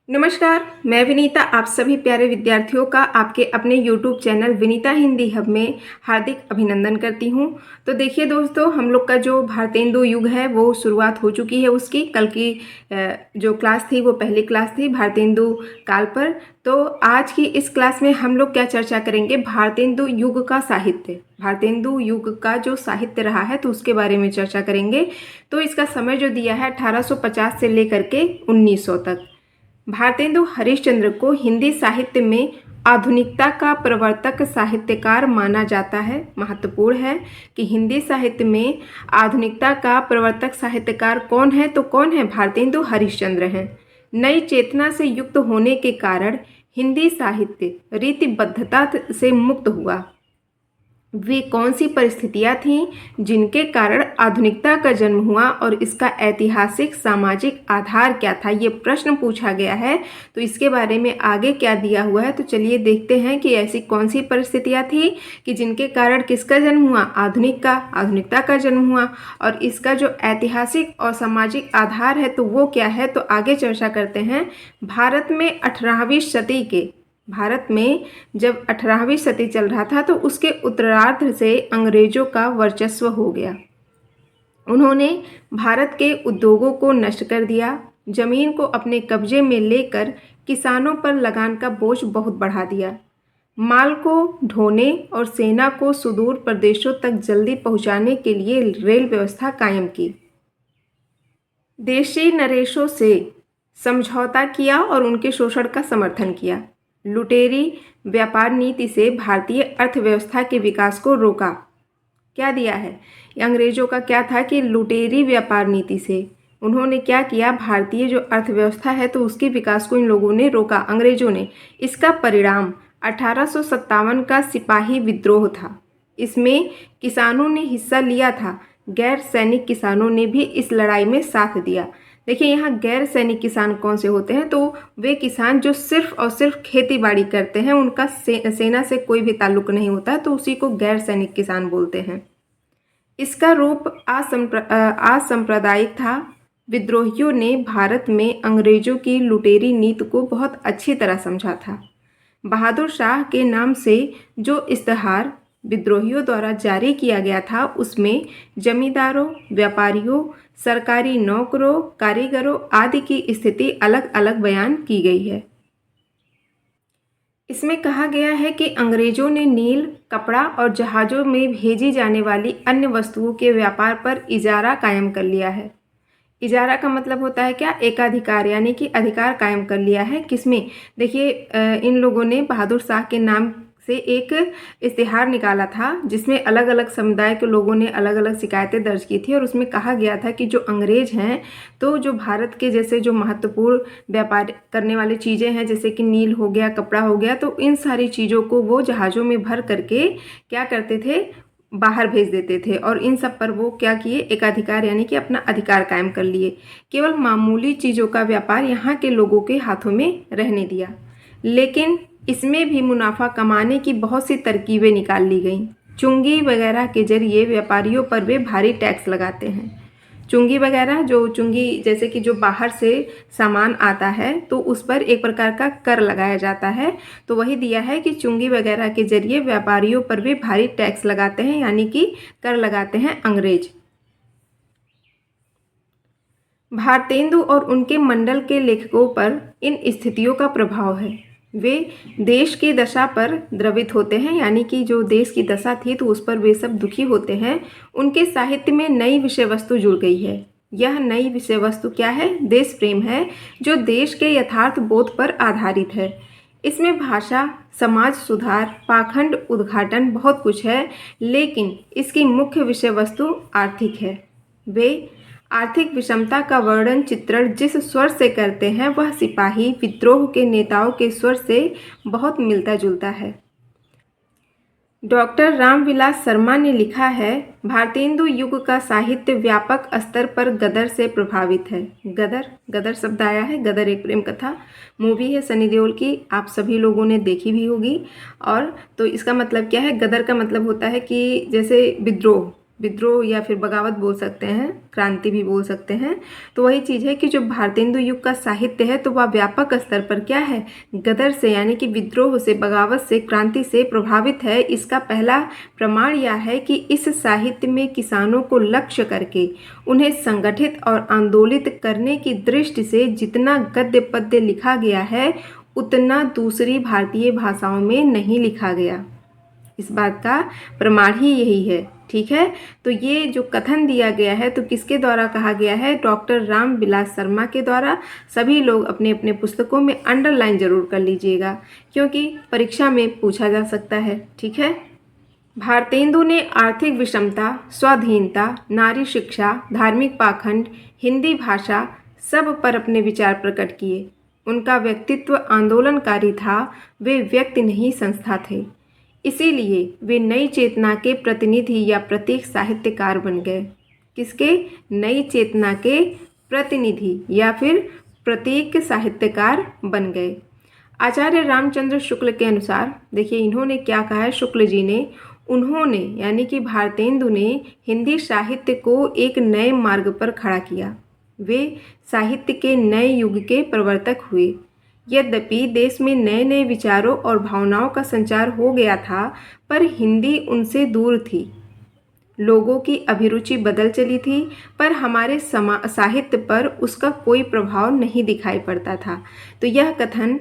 नमस्कार, मैं विनीता आप सभी प्यारे विद्यार्थियों का आपके अपने YouTube channel Vinita Hindi hub में हार्दिक अभिनंदन करती हूँ। तो देखिए दोस्तों, हम लोग का जो भारतेंदु युग है वो शुरुआत हो चुकी है उसकी। कल की जो क्लास थी वो पहली क्लास थी भारतेंदु काल पर। तो आज की इस क्लास में हम लोग क्या चर्चा करेंगे, भारतेंदु युग का साहित्य, भारतेंदु युग का जो साहित्य रहा है तो उसके बारे में चर्चा करेंगे। तो इसका समय जो दिया है 1850 से लेकर के 1900 तक। भारतेंदु हरिश्चंद्र को हिंदी साहित्य में आधुनिकता का प्रवर्तक साहित्यकार माना जाता है। महत्वपूर्ण है कि हिंदी साहित्य में आधुनिकता का प्रवर्तक साहित्यकार कौन है, तो कौन है, भारतेंदु हरिश्चंद्र हैं। नई चेतना से युक्त होने के कारण हिंदी साहित्य रीतिबद्धता से मुक्त हुआ। वे कौन सी परिस्थितियां थीं जिनके कारण आधुनिकता का जन्म हुआ और इसका ऐतिहासिक सामाजिक आधार क्या था, ये प्रश्न पूछा गया है। तो इसके बारे में आगे क्या दिया हुआ है, तो चलिए देखते हैं कि ऐसी कौन सी परिस्थितियां थी कि जिनके कारण किसका जन्म हुआ, आधुनिकता का जन्म हुआ, और इसका जो ऐतिहासिक और सामाजिक आधार है तो वो क्या है। तो आगे चर्चा करते हैं। भारत में जब 18वीं सदी चल रहा था तो उसके उत्तरार्ध से अंग्रेजों का वर्चस्व हो गया। उन्होंने भारत के उद्योगों को नष्ट कर दिया, जमीन को अपने कब्जे में लेकर किसानों पर लगान का बोझ बहुत बढ़ा दिया, माल को ढोने और सेना को सुदूर प्रदेशों तक जल्दी पहुंचाने के लिए रेल व्यवस्था कायम की, देशी नरेशों से समझौता किया और उनके शोषण का समर्थन किया, लुटेरी व्यापार नीति से भारतीय अर्थव्यवस्था के विकास को रोका। क्या दिया है, अंग्रेजों का क्या था कि लुटेरी व्यापार नीति से उन्होंने क्या किया, भारतीय जो अर्थव्यवस्था है तो उसके विकास को इन लोगों ने रोका, अंग्रेजों ने। इसका परिणाम 1857 का सिपाही विद्रोह था। इसमें किसानों ने हिस्सा लिया था, गैर सैनिक किसानों ने भी इस लड़ाई में साथ दिया। देखिए यहाँ गैर सैनिक किसान कौन से होते हैं, तो वे किसान जो सिर्फ और सिर्फ खेती बाड़ी करते हैं, उनका सेना से कोई भी ताल्लुक नहीं होता है, तो उसी को गैर सैनिक किसान बोलते हैं। इसका रूप असांप्रदायिक था। विद्रोहियों ने भारत में अंग्रेजों की लुटेरी नीति को बहुत अच्छी तरह समझा था। बहादुर शाह के नाम से जो इश्तहार विद्रोहियों द्वारा जारी किया गया था उसमें जमींदारों, व्यापारियों, सरकारी नौकरों, कारीगरों आदि की स्थिति अलग अलग बयान की गई है। इसमें कहा गया है कि अंग्रेजों ने नील, कपड़ा और जहाज़ों में भेजी जाने वाली अन्य वस्तुओं के व्यापार पर इजारा कायम कर लिया है। इजारा का मतलब होता है क्या, एकाधिकार, यानी कि अधिकार कायम कर लिया है। किसमें, देखिए इन लोगों ने बहादुर शाह के नाम से एक इश्तिहार निकाला था जिसमें अलग अलग समुदाय के लोगों ने अलग अलग शिकायतें दर्ज की थी, और उसमें कहा गया था कि जो अंग्रेज हैं तो जो भारत के जैसे जो महत्वपूर्ण व्यापार करने वाली चीज़ें हैं जैसे कि नील हो गया, कपड़ा हो गया, तो इन सारी चीज़ों को वो जहाज़ों में भर करके क्या करते थे, बाहर भेज देते थे, और इन सब पर वो क्या किए, एकाधिकार यानी कि अपना अधिकार कायम कर लिए। केवल मामूली चीज़ों का व्यापार यहाँ के लोगों के हाथों में रहने दिया, लेकिन इसमें भी मुनाफा कमाने की बहुत सी तरकीबें निकाल ली गईं। चुंगी वगैरह के जरिए व्यापारियों पर वे भारी टैक्स लगाते हैं। चुंगी वगैरह, जो चुंगी जैसे कि जो बाहर से सामान आता है तो उस पर एक प्रकार का कर लगाया जाता है, तो वही दिया है कि चुंगी वगैरह के जरिए व्यापारियों पर भी भारी टैक्स लगाते हैं, यानी कि कर लगाते हैं अंग्रेज। भारतेंदु और उनके मंडल के लेखकों पर इन स्थितियों का प्रभाव है। वे देश की दशा पर द्रवित होते हैं, यानी कि जो देश की दशा थी तो उस पर वे सब दुखी होते हैं। उनके साहित्य में नई विषय वस्तु जुड़ गई है। यह नई विषय वस्तु क्या है, देश प्रेम है, जो देश के यथार्थ बोध पर आधारित है। इसमें भाषा, समाज सुधार, पाखंड उद्घाटन बहुत कुछ है, लेकिन इसकी मुख्य विषय वस्तु आर्थिक है। वे आर्थिक विषमता का वर्णन चित्रण जिस स्वर से करते हैं वह सिपाही विद्रोह के नेताओं के स्वर से बहुत मिलता जुलता है। डॉक्टर रामविलास शर्मा ने लिखा है, भारतेंदु युग का साहित्य व्यापक स्तर पर गदर से प्रभावित है। गदर शब्द आया है, गदर एक प्रेम कथा मूवी है सनी देओल की, आप सभी लोगों ने देखी भी होगी। और तो इसका मतलब क्या है, गदर का मतलब होता है कि जैसे विद्रोह, विद्रोह या फिर बगावत बोल सकते हैं, क्रांति भी बोल सकते हैं। तो वही चीज़ है कि जो भारतेंदु युग का साहित्य है तो वह व्यापक स्तर पर क्या है, गदर से यानी कि विद्रोह से, बगावत से, क्रांति से प्रभावित है। इसका पहला प्रमाण यह है कि इस साहित्य में किसानों को लक्ष्य करके उन्हें संगठित और आंदोलित करने की दृष्टि से जितना गद्य पद्य लिखा गया है उतना दूसरी भारतीय भाषाओं में नहीं लिखा गया। इस बात का प्रमाण ही यही है। ठीक है, तो ये जो कथन दिया गया है तो किसके द्वारा कहा गया है, डॉक्टर राम विलास शर्मा के द्वारा। सभी लोग अपने अपने पुस्तकों में अंडरलाइन जरूर कर लीजिएगा क्योंकि परीक्षा में पूछा जा सकता है। ठीक है, भारतेंदु ने आर्थिक विषमता, स्वाधीनता, नारी शिक्षा, धार्मिक पाखंड, हिंदी भाषा सब पर अपने विचार प्रकट किए। उनका व्यक्तित्व आंदोलनकारी था, वे व्यक्ति नहीं संस्था थे। इसीलिए वे नई चेतना के प्रतिनिधि या प्रतीक साहित्यकार बन गए। किसके, नई चेतना के प्रतिनिधि या फिर प्रतीक साहित्यकार बन गए। आचार्य रामचंद्र शुक्ल के अनुसार देखिए इन्होंने क्या कहा है, शुक्ल जी ने, उन्होंने यानी कि भारतेंदु ने हिंदी साहित्य को एक नए मार्ग पर खड़ा किया। वे साहित्य के नए युग के प्रवर्तक हुए। यद्यपि देश में नए नए विचारों और भावनाओं का संचार हो गया था पर हिंदी उनसे दूर थी। लोगों की अभिरुचि बदल चली थी पर हमारे साहित्य पर उसका कोई प्रभाव नहीं दिखाई पड़ता था। तो यह कथन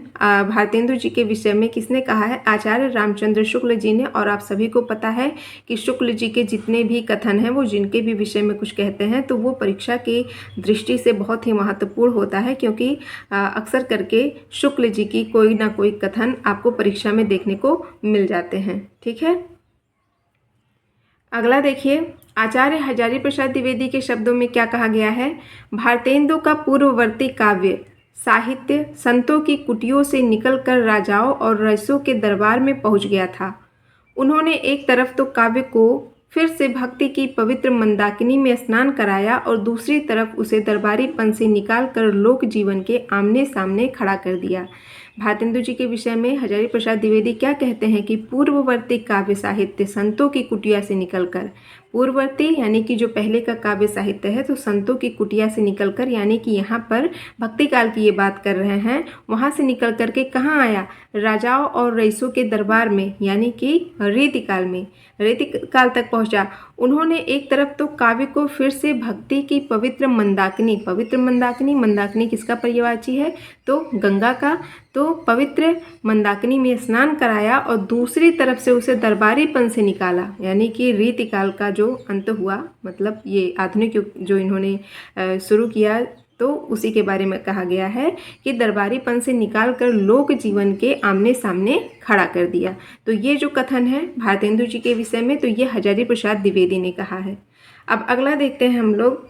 भारतेंदु जी के विषय में किसने कहा है, आचार्य रामचंद्र शुक्ल जी ने। और आप सभी को पता है कि शुक्ल जी के जितने भी कथन हैं वो जिनके भी विषय में कुछ कहते हैं तो वो परीक्षा की दृष्टि से बहुत ही महत्वपूर्ण होता है क्योंकि अक्सर करके शुक्ल जी की कोई ना कोई कथन आपको परीक्षा में देखने को मिल जाते हैं। ठीक है, अगला देखिए, आचार्य हजारी प्रसाद द्विवेदी के शब्दों में क्या कहा गया है, भारतेंदु का पूर्ववर्ती काव्य साहित्य संतों की कुटियों से निकलकर राजाओं और रईसों के दरबार में पहुंच गया था। उन्होंने एक तरफ तो काव्य को फिर से भक्ति की पवित्र मंदाकिनी में स्नान कराया और दूसरी तरफ उसे दरबारीपन से निकालकर लोक जीवन के आमने सामने खड़ा कर दिया। भारतेंदु जी के विषय में हजारी प्रसाद द्विवेदी क्या कहते हैं कि पूर्ववर्ती काव्य साहित्य संतों की कुटिया से निकलकर, पूर्ववर्ती यानी कि जो पहले का काव्य साहित्य है तो संतों की कुटिया से निकलकर यानी कि यहाँ पर भक्ति काल की ये बात कर रहे हैं, वहाँ से निकल कर के कहाँ आया, राजाओं और रईसों के दरबार में यानी कि रीतिकाल में, रीतिकाल तक पहुँचा। उन्होंने एक तरफ तो काव्य को फिर से भक्ति की पवित्र मंदाकिनी, पवित्र मंदाकिनी, मंदाकिनी किसका पर्यायवाची है तो गंगा का, तो पवित्र मंदाकिनी में स्नान कराया और दूसरी तरफ से उसे दरबारीपन से निकाला यानी कि रीतिकाल का जो अंत हुआ, मतलब ये आधुनिक युग जो इन्होंने शुरू किया तो उसी के बारे में कहा गया है कि दरबारीपन से निकालकर लोक जीवन के आमने सामने खड़ा कर दिया। तो ये जो कथन है भारतेंदु जी के विषय में तो ये हजारी प्रसाद द्विवेदी ने कहा है। अब अगला देखते हैं हम लोग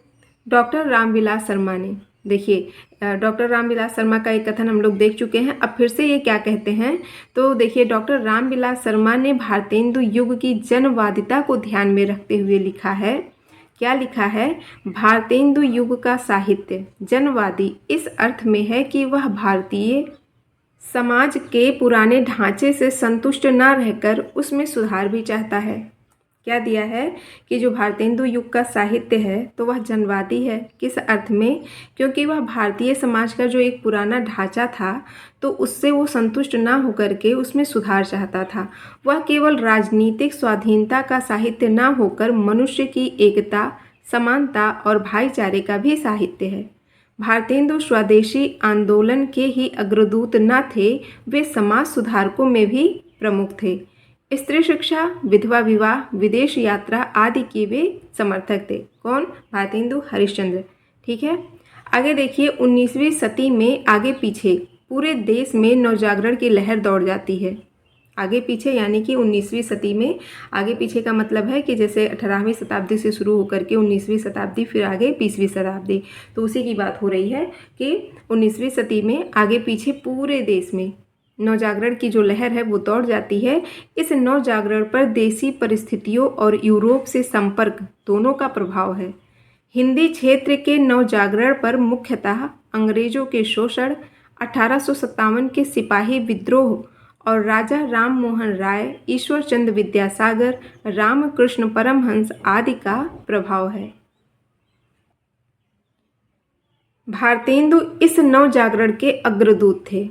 डॉक्टर रामविलास शर्मा ने। देखिए डॉक्टर रामविलास शर्मा का एक कथन हम लोग देख चुके हैं, अब फिर से ये क्या कहते हैं तो देखिए डॉक्टर रामविलास शर्मा ने भारतेंदु युग की जनवादिता को ध्यान में रखते हुए लिखा है। क्या लिखा है, भारतेंदु युग का साहित्य जनवादी इस अर्थ में है कि वह भारतीय समाज के पुराने ढांचे से संतुष्ट न रहकर उसमें सुधार भी चाहता है। क्या दिया है कि जो भारतेंदु युग का साहित्य है तो वह जनवादी है। किस अर्थ में, क्योंकि वह भारतीय समाज का जो एक पुराना ढांचा था तो उससे वो संतुष्ट ना होकर के उसमें सुधार चाहता था। वह केवल राजनीतिक स्वाधीनता का साहित्य ना होकर मनुष्य की एकता, समानता और भाईचारे का भी साहित्य है। भारतेंदु स्वदेशी आंदोलन के ही अग्रदूत न थे, वे समाज सुधारकों में भी प्रमुख थे। स्त्री शिक्षा, विधवा विवाह, विदेश यात्रा आदि के वे समर्थक थे। कौन, भारतेंदु हरिश्चंद्र। ठीक है, आगे देखिए 19वीं सदी में आगे पीछे पूरे देश में नवजागरण की लहर दौड़ जाती है। आगे पीछे यानी कि 19वीं सदी में, आगे पीछे का मतलब है कि जैसे 18वीं शताब्दी से शुरू होकर के 19वीं शताब्दी फिर आगे 20वीं शताब्दी, तो उसी की बात हो रही है कि 19वीं सदी में आगे पीछे पूरे देश में नवजागरण की जो लहर है वो दौड़ जाती है। इस नवजागरण पर देशी परिस्थितियों और यूरोप से संपर्क दोनों का प्रभाव है। हिंदी क्षेत्र के नवजागरण पर मुख्यतः अंग्रेजों के शोषण, 1857 के सिपाही विद्रोह और राजा राम मोहन राय, ईश्वर चंद्र विद्यासागर, रामकृष्ण परमहंस आदि का प्रभाव है। भारतेंदु इस नव जागरण के अग्रदूत थे।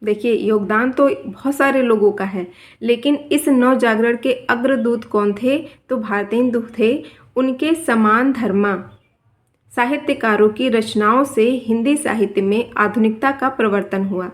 देखिए, योगदान तो बहुत सारे लोगों का है, लेकिन इस नव जागरण के अग्रदूत कौन थे? तो भारतेंदु थे। उनके समान धर्मा साहित्यकारों की रचनाओं से हिंदी साहित्य में आधुनिकता का प्रवर्तन हुआ।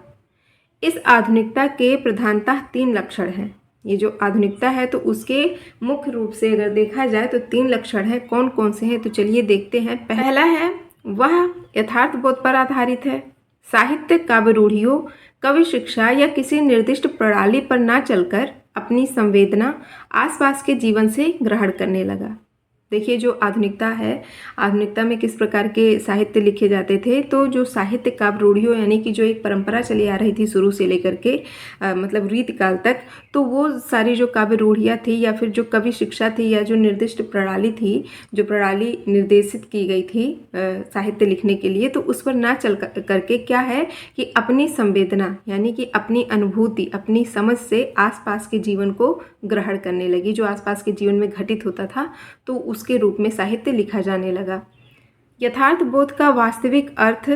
इस आधुनिकता के प्रधानतः 3 लक्षण हैं। ये जो आधुनिकता है तो उसके मुख्य रूप से अगर देखा जाए तो 3 लक्षण हैं। कौन कौन से हैं? तो चलिए देखते हैं। पहला है, वह यथार्थ बोध पर आधारित है। साहित्य काव्य रूढ़ियों, कवि शिक्षा या किसी निर्दिष्ट प्रणाली पर ना चलकर अपनी संवेदना आसपास के जीवन से ग्रहण करने लगा। देखिए, जो आधुनिकता है, आधुनिकता में किस प्रकार के साहित्य लिखे जाते थे? तो जो साहित्य काव्य रूढ़ियों यानी कि जो एक परंपरा चली आ रही थी शुरू से लेकर के मतलब रीतिकाल तक, तो वो सारी जो काव्य रूढ़ियाँ थी या फिर जो कवि शिक्षा थी या जो निर्दिष्ट प्रणाली थी, जो प्रणाली निर्देशित की गई थी साहित्य लिखने के लिए, तो उस पर ना चल करके क्या है कि अपनी संवेदना यानी कि अपनी अनुभूति, अपनी समझ से आसपास के जीवन को ग्रहण करने लगी। जो आसपास के जीवन में घटित होता था तो उसके रूप में साहित्य लिखा जाने लगा। यथार्थ बोध का वास्तविक अर्थ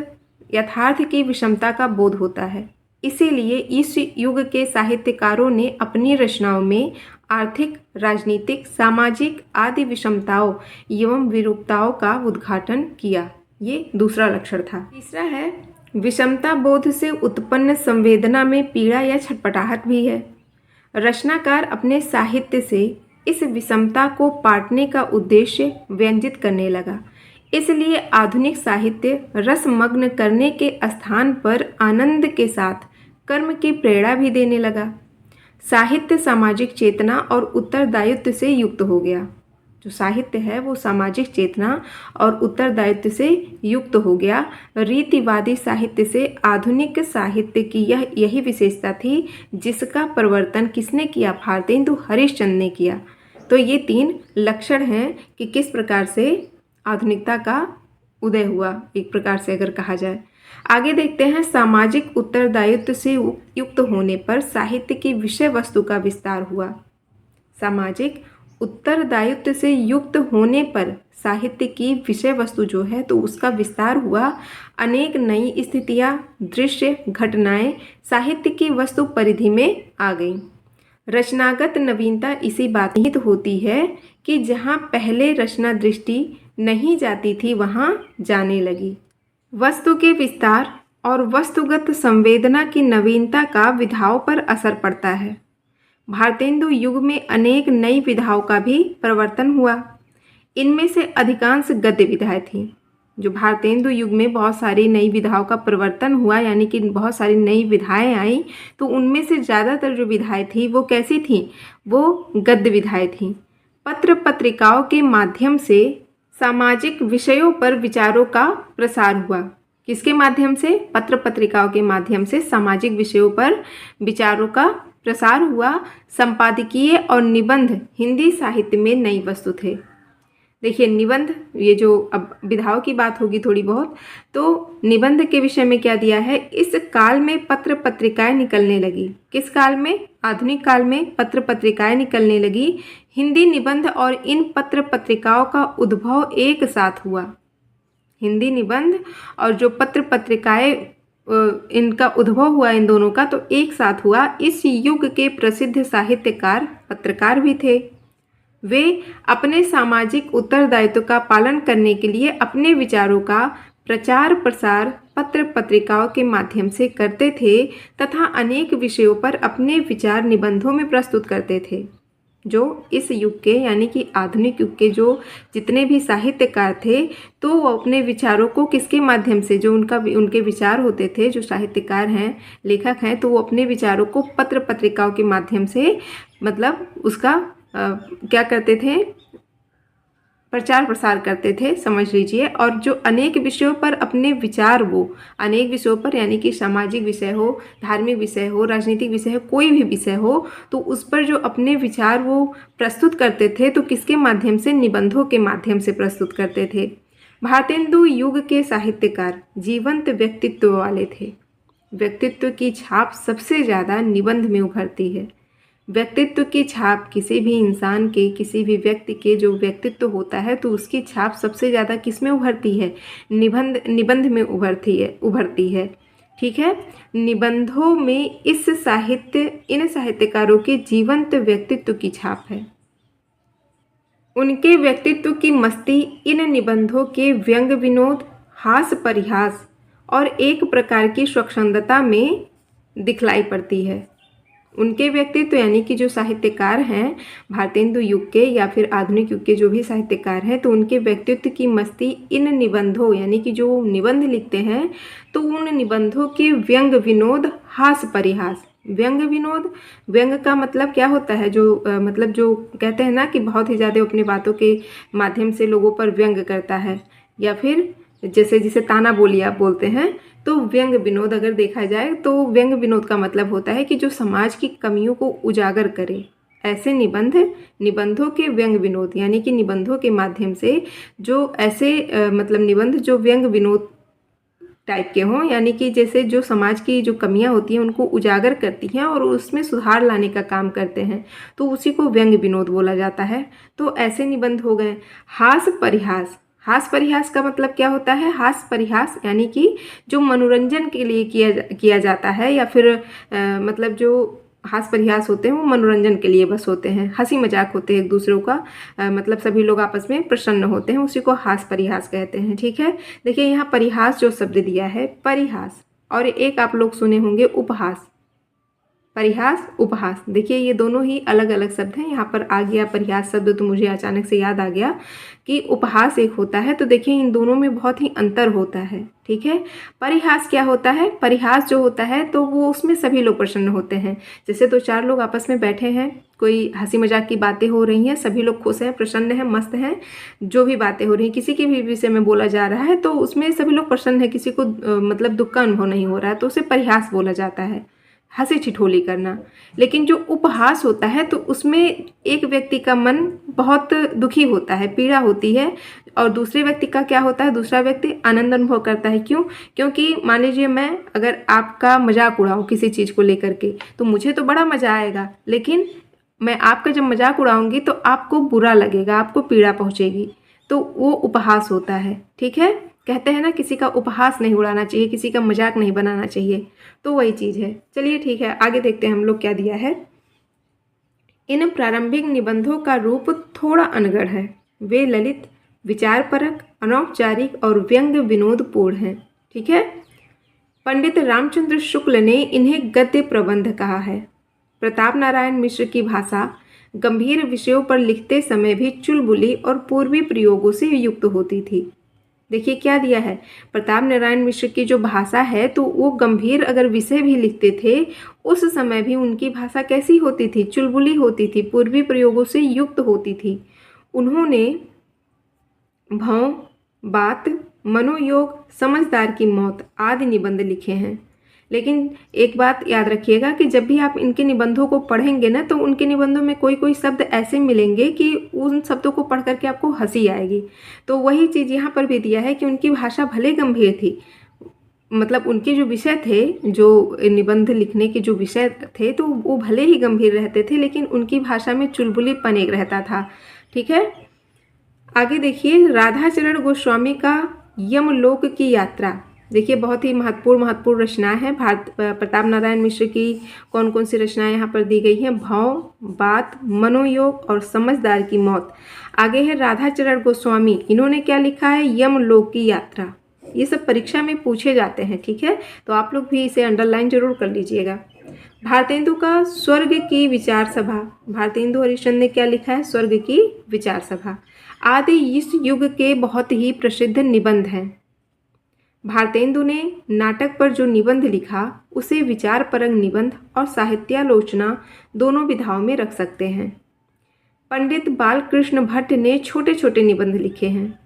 यथार्थ की विषमता का बोध होता है। इसीलिए इस युग के साहित्यकारों ने अपनी रचनाओं में आर्थिक, राजनीतिक, सामाजिक आदि विषमताओं एवं विरूपताओं का उद्घाटन किया। ये दूसरा लक्षण था। तीसरा है, विषमता बोध से उत्पन्न संवेदना में पीड़ा या छटपटाहट भी है। रचनाकार अपने साहित्य से इस विषमता को पाटने का उद्देश्य व्यंजित करने लगा। इसलिए आधुनिक साहित्य रसमग्न करने के स्थान पर आनंद के साथ कर्म की प्रेरणा भी देने लगा। साहित्य सामाजिक चेतना और उत्तरदायित्व से युक्त हो गया। जो साहित्य है वो सामाजिक चेतना और उत्तरदायित्व से युक्त हो गया। रीतिवादी साहित्य से आधुनिक साहित्य की यही विशेषता थी, जिसका प्रवर्तन किसने किया? भारतेंदु हरिश्चंद्र ने किया। तो ये 3 लक्षण हैं कि किस प्रकार से आधुनिकता का उदय हुआ, एक प्रकार से अगर कहा जाए। आगे देखते हैं, सामाजिक उत्तरदायित्व से युक्त होने पर साहित्य की विषय वस्तु का विस्तार हुआ। सामाजिक उत्तरदायित्व से युक्त होने पर साहित्य की विषय वस्तु जो है तो उसका विस्तार हुआ। अनेक नई स्थितियाँ, दृश्य, घटनाएं साहित्य की वस्तु परिधि में आ गईं। रचनागत नवीनता इसी बात निहित होती है कि जहाँ पहले रचना दृष्टि नहीं जाती थी वहाँ जाने लगी। वस्तु के विस्तार और वस्तुगत संवेदना की नवीनता का विधाओं पर असर पड़ता है। भारतेंदु युग में अनेक नई विधाओं का भी प्रवर्तन हुआ। इनमें से अधिकांश गद्य विधाएं थीं। जो भारतेंदु युग में बहुत सारी नई विधाओं का प्रवर्तन हुआ यानी कि बहुत सारी नई विधाएं आई, तो उनमें से ज़्यादातर जो विधाएं थी वो कैसी थीं? वो गद्य विधाएं थीं। पत्र पत्रिकाओं के माध्यम से सामाजिक विषयों पर विचारों का प्रसार हुआ। किसके माध्यम से? पत्र पत्रिकाओं के माध्यम से सामाजिक विषयों पर विचारों का प्रसार हुआ। संपादकीय और निबंध हिंदी साहित्य में नई वस्तु थे। देखिए, निबंध, ये जो अब विधाओं की बात होगी थोड़ी बहुत, तो निबंध के विषय में क्या दिया है? इस काल में पत्र पत्रिकाएं निकलने लगी। किस काल में? आधुनिक काल में पत्र पत्रिकाएं निकलने लगी। हिंदी निबंध और इन पत्र पत्रिकाओं का उद्भव एक साथ हुआ। हिंदी निबंध और जो पत्र पत्रिकाएं इनका उद्भव हुआ इन दोनों का, तो एक साथ हुआ। इस युग के प्रसिद्ध साहित्यकार पत्रकार भी थे। वे अपने सामाजिक उत्तरदायित्व का पालन करने के लिए अपने विचारों का प्रचार प्रसार पत्र पत्रिकाओं के माध्यम से करते थे तथा अनेक विषयों पर अपने विचार निबंधों में प्रस्तुत करते थे। जो इस युग के यानी कि आधुनिक युग के जो जितने भी साहित्यकार थे, तो वो अपने विचारों को किसके माध्यम से, जो उनके विचार होते थे, जो साहित्यकार हैं, लेखक हैं, तो वो अपने विचारों को पत्र पत्रिकाओं के माध्यम से मतलब उसका क्या करते थे? प्रचार प्रसार करते थे, समझ लीजिए। और जो अनेक विषयों पर अपने विचार, वो अनेक विषयों पर यानी कि सामाजिक विषय हो, धार्मिक विषय हो, राजनीतिक विषय हो, कोई भी विषय हो, तो उस पर जो अपने विचार वो प्रस्तुत करते थे, तो किसके माध्यम से? निबंधों के माध्यम से प्रस्तुत करते थे। भारतेंदु युग के साहित्यकार जीवंत व्यक्तित्व वाले थे। व्यक्तित्व की छाप सबसे ज़्यादा निबंध में उभरती है। व्यक्तित्व की छाप किसी भी इंसान के, किसी भी व्यक्ति के जो व्यक्तित्व होता है तो उसकी छाप सबसे ज़्यादा किस में उभरती है? निबंध में उभरती है। ठीक है। निबंधों में इन साहित्यकारों के जीवंत व्यक्तित्व की छाप है। उनके व्यक्तित्व की मस्ती इन निबंधों के व्यंग विनोद, हास्य परिहास और एक प्रकार की स्वच्छंदता में दिखलाई पड़ती है। उनके व्यक्तित्व यानी कि जो साहित्यकार हैं भारतेंदु युग के या फिर आधुनिक युग के जो भी साहित्यकार हैं, तो उनके व्यक्तित्व की मस्ती इन निबंधों यानी कि जो निबंध लिखते हैं तो उन निबंधों के व्यंग विनोद, हास्य परिहास। व्यंग विनोद, व्यंग का मतलब क्या होता है? मतलब जो कहते हैं ना कि बहुत ही ज़्यादा अपनी बातों के माध्यम से लोगों पर व्यंग करता है, या फिर जैसे जिसे ताना बोली आप बोलते हैं, तो व्यंग विनोद अगर देखा जाए तो व्यंग विनोद का मतलब होता है कि जो समाज की कमियों को उजागर करे। ऐसे निबंधों के व्यंग विनोद यानी कि निबंधों के माध्यम से जो ऐसे मतलब निबंध जो व्यंग विनोद टाइप के हों, यानी कि जैसे जो समाज की जो कमियां होती हैं उनको उजागर करती हैं और उसमें सुधार लाने का काम करते हैं, तो उसी को व्यंग विनोद बोला जाता है। तो ऐसे निबंध हो गए। हास्य परिहास, हास्य परिहास का मतलब क्या होता है? हास्य परिहास यानी कि जो मनोरंजन के लिए किया जाता है, या फिर मतलब जो हास्य परिहास होते हैं वो मनोरंजन के लिए बस होते हैं, हंसी मजाक होते हैं एक दूसरों का, मतलब सभी लोग आपस में प्रसन्न होते हैं, उसी को हास्य परिहास कहते हैं। ठीक है। देखिए यहाँ परिहास जो शब्द दिया है, परिहास, और एक आप लोग सुने होंगे उपहास। परिहास, उपहास, देखिए ये दोनों ही अलग अलग शब्द हैं। यहाँ पर आ गया परिहास शब्द तो मुझे अचानक से याद आ गया कि उपहास एक होता है, तो देखिए इन दोनों में बहुत ही अंतर होता है। ठीक है। परिहास क्या होता है? परिहास जो होता है तो वो उसमें सभी लोग प्रसन्न होते हैं। जैसे दो चार लोग आपस में बैठे हैं, कोई हंसी मजाक की बातें हो रही हैं, सभी लोग खुश हैं, प्रसन्न हैं, मस्त हैं, जो भी बातें हो रही हैं, किसी के भी विषय में बोला जा रहा है तो उसमें सभी लोग प्रसन्न हैं, किसी को मतलब दुख का अनुभव नहीं हो रहा है, तो उसे परिहास बोला जाता है, हंसी ठिठोली करना। लेकिन जो उपहास होता है तो उसमें एक व्यक्ति का मन बहुत दुखी होता है, पीड़ा होती है, और दूसरे व्यक्ति का क्या होता है? दूसरा व्यक्ति आनंद अनुभव करता है। क्यों? क्योंकि मान लीजिए मैं अगर आपका मजाक उड़ाऊँ किसी चीज़ को लेकर के, तो मुझे तो बड़ा मजा आएगा, लेकिन मैं आपका जब मजाक उड़ाऊंगी तो आपको बुरा लगेगा, आपको पीड़ा पहुंचेगी, तो वो उपहास होता है। ठीक है। कहते हैं ना किसी का उपहास नहीं उड़ाना चाहिए, किसी का मजाक नहीं बनाना चाहिए, तो वही चीज़ है। चलिए ठीक है, आगे देखते हैं हम लोग क्या दिया है। इन प्रारंभिक निबंधों का रूप थोड़ा अनगढ़ है। वे ललित, विचारपरक, अनौपचारिक और व्यंग विनोदपूर्ण हैं। ठीक है। पंडित रामचंद्र शुक्ल ने इन्हें गद्य प्रबंध कहा है। प्रताप नारायण मिश्र की भाषा गंभीर विषयों पर लिखते समय भी चुलबुली और पूर्वी प्रयोगों से युक्त होती थी। देखिए क्या दिया है, प्रताप नारायण मिश्र की जो भाषा है तो वो गंभीर अगर विषय भी लिखते थे उस समय भी उनकी भाषा कैसी होती थी? चुलबुली होती थी, पूर्वी प्रयोगों से युक्त होती थी। उन्होंने भौं, बात, मनोयोग, समझदार की मौत आदि निबंध लिखे हैं। लेकिन एक बात याद रखिएगा कि जब भी आप इनके निबंधों को पढ़ेंगे ना, तो उनके निबंधों में कोई कोई शब्द ऐसे मिलेंगे कि उन शब्दों को पढ़ करके आपको हंसी आएगी। तो वही चीज़ यहाँ पर भी दिया है कि उनकी भाषा भले गंभीर थी, मतलब उनके जो विषय थे, जो निबंध लिखने के जो विषय थे, तो वो भले ही गंभीर रहते थे, लेकिन उनकी भाषा में चुलबुलीपन एक रहता था। ठीक है। आगे देखिए, राधाचरण गोस्वामी का यमलोक की यात्रा। देखिए बहुत ही महत्वपूर्ण रचनाएं हैं प्रताप नारायण मिश्र की। कौन कौन सी रचनाएं यहाँ पर दी गई हैं? भौं, बात, मनोयोग और समझदार की मौत। आगे है राधाचरण गोस्वामी, इन्होंने क्या लिखा है? यमलोक की यात्रा। ये सब परीक्षा में पूछे जाते हैं। ठीक है, तो आप लोग भी इसे अंडरलाइन जरूर कर लीजिएगा। भारतेंदु का स्वर्ग की विचार सभा। भारतेंदु हरिश्चंद्र ने क्या लिखा है? स्वर्ग की विचार सभा आदि इस युग के बहुत ही प्रसिद्ध निबंध हैं। भारतेंदु ने नाटक पर जो निबंध लिखा उसे विचारपरक निबंध और साहित्यालोचना दोनों विधाओं में रख सकते हैं। पंडित बालकृष्ण भट्ट ने छोटे छोटे निबंध लिखे हैं।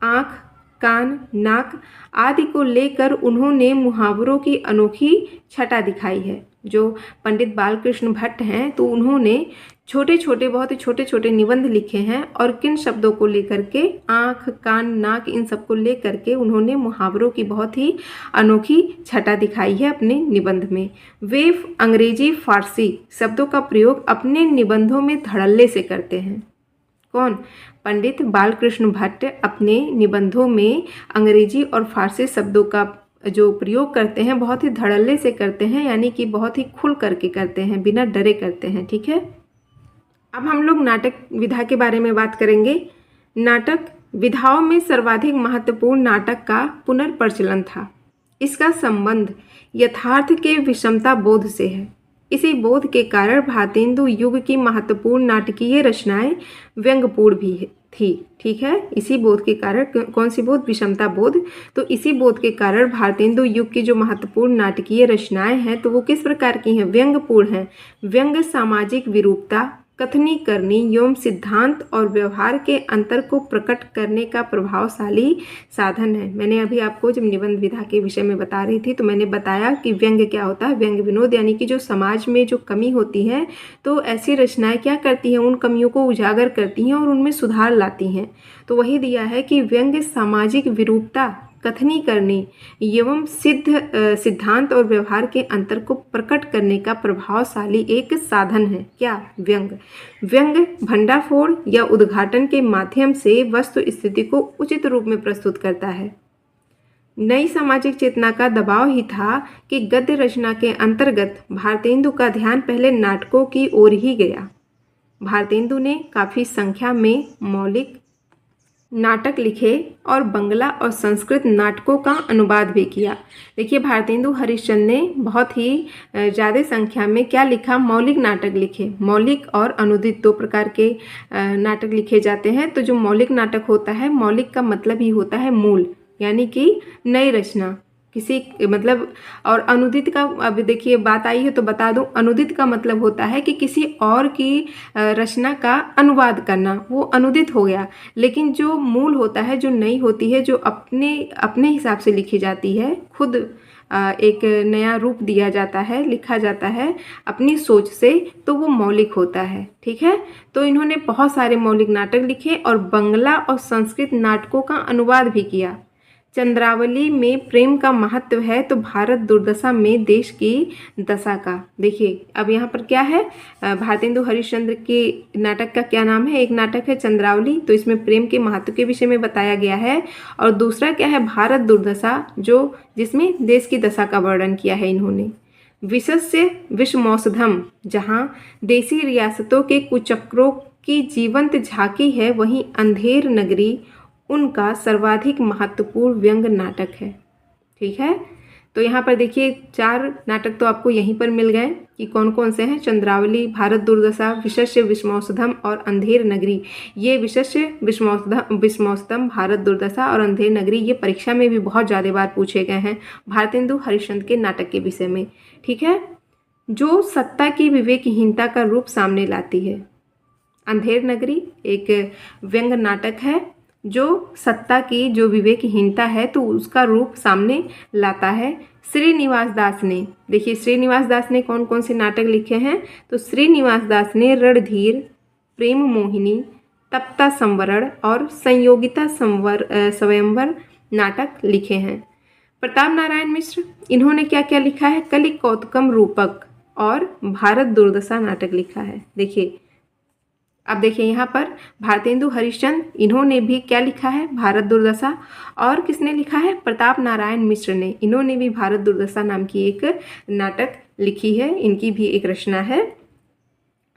आँख, कान, नाक आदि को लेकर उन्होंने मुहावरों की अनोखी छटा दिखाई है। जो पंडित बालकृष्ण भट्ट हैं तो उन्होंने छोटे छोटे, बहुत ही छोटे छोटे निबंध लिखे हैं और किन शब्दों को लेकर के, आँख, कान, नाक, इन सबको लेकर के उन्होंने मुहावरों की बहुत ही अनोखी छटा दिखाई है अपने निबंध में। वे अंग्रेजी, फारसी शब्दों का प्रयोग अपने निबंधों में धड़ल्ले से करते हैं। कौन? पंडित बालकृष्ण भट्ट अपने निबंधों में अंग्रेजी और फारसी शब्दों का जो प्रयोग करते हैं बहुत ही धड़ल्ले से करते हैं, यानी कि बहुत ही खुल करके करते हैं, बिना डरे करते हैं। ठीक है, अब हम लोग नाटक विधा के बारे में बात करेंगे। नाटक विधाओं में सर्वाधिक महत्वपूर्ण नाटक का पुनर्प्रचलन था। इसका संबंध यथार्थ के विषमता बोध से है। इसी बोध के कारण भारतेंदु युग की महत्वपूर्ण नाटकीय रचनाएं व्यंग्यपूर्ण भी थी। ठीक है, इसी बोध के कारण, कौन सी बोध? विषमता बोध। तो इसी बोध के कारण भारतेंदु युग की जो महत्वपूर्ण नाटकीय रचनाएं हैं तो वो किस प्रकार की हैं? व्यंग्यपूर्ण हैं। व्यंग्य सामाजिक विरूपता, कथनी करनी एवं सिद्धांत और व्यवहार के अंतर को प्रकट करने का प्रभावशाली साधन है। मैंने अभी आपको जब निबंध विधा के विषय में बता रही थी तो मैंने बताया कि व्यंग्य क्या होता है। व्यंग्य विनोद, यानी कि जो समाज में जो कमी होती है तो ऐसी रचनाएं क्या करती हैं? उन कमियों को उजागर करती हैं और उनमें सुधार लाती हैं। तो वही दिया है कि व्यंग्य सामाजिक विरूपता, कथनी करनी एवं सिद्धांत और व्यवहार के अंतर को प्रकट करने का प्रभावशाली एक साधन है। क्या? व्यंग्य। व्यंग्य भंडाफोड़ या उद्घाटन के माध्यम से वस्तु स्थिति को उचित रूप में प्रस्तुत करता है। नई सामाजिक चेतना का दबाव ही था कि गद्य रचना के अंतर्गत भारतेंदु का ध्यान पहले नाटकों की ओर ही गया। भारतेंदु ने काफ़ी संख्या में मौलिक नाटक लिखे और बंगला और संस्कृत नाटकों का अनुवाद भी किया। देखिए, भारतेंदु हरिश्चंद्र ने बहुत ही ज़्यादा संख्या में क्या लिखा? मौलिक नाटक लिखे। मौलिक और अनुदित दो प्रकार के नाटक लिखे जाते हैं। तो जो मौलिक नाटक होता है, मौलिक का मतलब ही होता है मूल, यानी कि नई रचना किसी मतलब, और अनुदित का, अब देखिए बात आई है तो बता दूं, अनुदित का मतलब होता है कि किसी और की रचना का अनुवाद करना, वो अनुदित हो गया। लेकिन जो मूल होता है, जो नई होती है, जो अपने अपने हिसाब से लिखी जाती है, खुद एक नया रूप दिया जाता है, लिखा जाता है अपनी सोच से, तो वो मौलिक होता है। ठीक है, तो इन्होंने बहुत सारे मौलिक नाटक लिखे और बंगला और संस्कृत नाटकों का अनुवाद भी किया। चंद्रावली में प्रेम का महत्व है तो भारत दुर्दशा में देश की दशा का। देखिए, अब यहाँ पर क्या है? भारतेंदु हरिश्चंद्र के नाटक का क्या नाम है? एक नाटक है चंद्रावली, तो इसमें प्रेम के महत्व के विषय में बताया गया है। और दूसरा क्या है? भारत दुर्दशा, जो जिसमें देश की दशा का वर्णन किया है इन्होंने। विशस्य विषमौषधम, जहाँ देशी रियासतों के कुचक्रों की जीवंत झांकी है, वहीं अंधेर नगरी उनका सर्वाधिक महत्वपूर्ण व्यंग नाटक है। ठीक है, तो यहाँ पर देखिए 4 नाटक तो आपको यहीं पर मिल गए कि कौन कौन से हैं। चंद्रावली, भारत दुर्दशा, विशस्य विषमौषधम और अंधेर नगरी। ये विशस्य विषमौषधम, भारत दुर्दशा और अंधेर नगरी ये परीक्षा में भी बहुत ज़्यादा बार पूछे गए हैं भारतेंदु हरिश्चंद्र के नाटक के विषय में। ठीक है, जो सत्ता की विवेकहीनता का रूप सामने लाती है। अंधेर नगरी एक व्यंग नाटक है जो सत्ता की जो विवेकहीनता है तो उसका रूप सामने लाता है। श्रीनिवास दास ने, देखिए श्रीनिवास दास ने कौन कौन से नाटक लिखे हैं? तो श्रीनिवास दास ने रणधीर, प्रेम मोहिनी, तप्ता संवरण और संयोगिता स्वयंवर नाटक लिखे हैं। प्रताप नारायण मिश्र, इन्होंने क्या क्या लिखा है? कलि कौतुकम रूपक और भारत दुर्दशा नाटक लिखा है। देखिए, अब देखिए यहाँ पर भारतेंदु हरिश्चंद्र, इन्होंने भी क्या लिखा है? भारत दुर्दशा। और किसने लिखा है? प्रताप नारायण मिश्र ने, इन्होंने भी भारत दुर्दशा नाम की एक नाटक लिखी है, इनकी भी एक रचना है।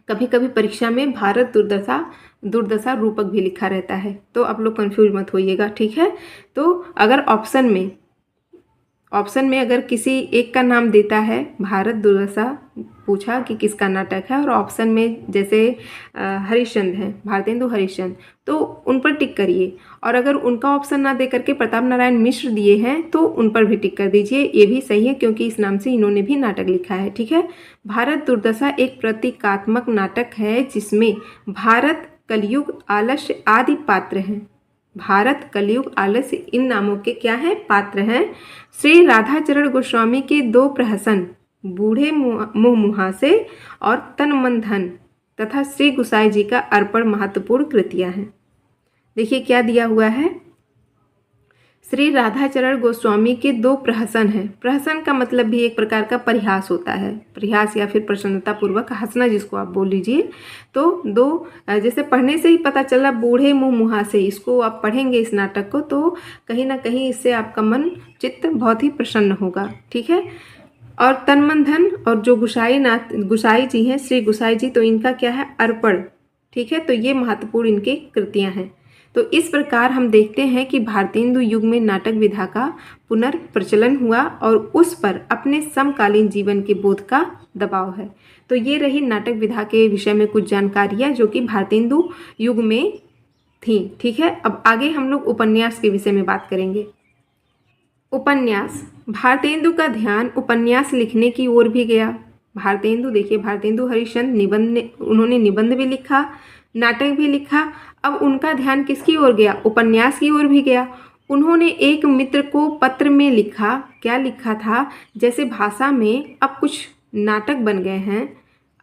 कभी कभी परीक्षा में भारत दुर्दशा रूपक भी लिखा रहता है, तो आप लोग कंफ्यूज मत होइएगा। ठीक है, तो अगर ऑप्शन में अगर किसी एक का नाम देता है, भारत दुर्दशा पूछा कि किसका नाटक है, और ऑप्शन में जैसे हरिश्चंद्र हैं, भारतेंदु हरिश्चंद्र, तो उन पर टिक करिए। और अगर उनका ऑप्शन ना दे करके प्रताप नारायण मिश्र दिए हैं तो उन पर भी टिक कर दीजिए, ये भी सही है क्योंकि इस नाम से इन्होंने भी नाटक लिखा है। ठीक है, भारत दुर्दशा एक प्रतीकात्मक नाटक है जिसमें भारत, कलयुग, आलस्य आदि पात्र हैं। भारत, कलयुग, आलस्य इन नामों के क्या हैं? पात्र हैं। श्री राधाचरण गोस्वामी के 2 प्रहसन, बूढ़े मुँह मुहासे और तन मन धन, तथा श्री गुसाई जी का अर्पण महत्वपूर्ण कृतियां हैं। देखिए क्या दिया हुआ है, श्री राधाचरण गोस्वामी के 2 प्रहसन हैं। प्रहसन का मतलब भी एक प्रकार का परिहास होता है, परिहास या फिर प्रसन्नता पूर्वक हंसना जिसको आप बोल लीजिए। तो 2 जैसे पढ़ने से ही पता चला, बूढ़े मुँह मुहासे, इसको आप पढ़ेंगे इस नाटक को तो कहीं ना कहीं इससे आपका मन चित्त बहुत ही प्रसन्न होगा। ठीक है। और तन मन धन, और जो गुसाई जी हैं, श्री गुसाई जी, तो इनका क्या है, अर्पण। ठीक है। तो ये महत्वपूर्ण इनकी कृतियां हैं। तो इस प्रकार हम देखते हैं कि भारतेंदु युग में नाटक विधा का पुनर्प्रचलन हुआ और उस पर अपने समकालीन जीवन के बोध का दबाव है। तो ये रही नाटक विधा के विषय में कुछ जानकारियाँ जो कि भारतेंदु युग में थी। ठीक है। अब आगे हम लोग उपन्यास के विषय में बात करेंगे। उपन्यास, भारतेंदु का ध्यान उपन्यास लिखने की ओर भी गया। भारतेंदु, देखिए भारतेंदु हरिश्चंद्र उन्होंने निबंध भी लिखा, नाटक भी लिखा। अब उनका ध्यान किसकी ओर गया, उपन्यास की ओर भी गया। उन्होंने एक मित्र को पत्र में लिखा, क्या लिखा था, जैसे भाषा में अब कुछ नाटक बन गए हैं,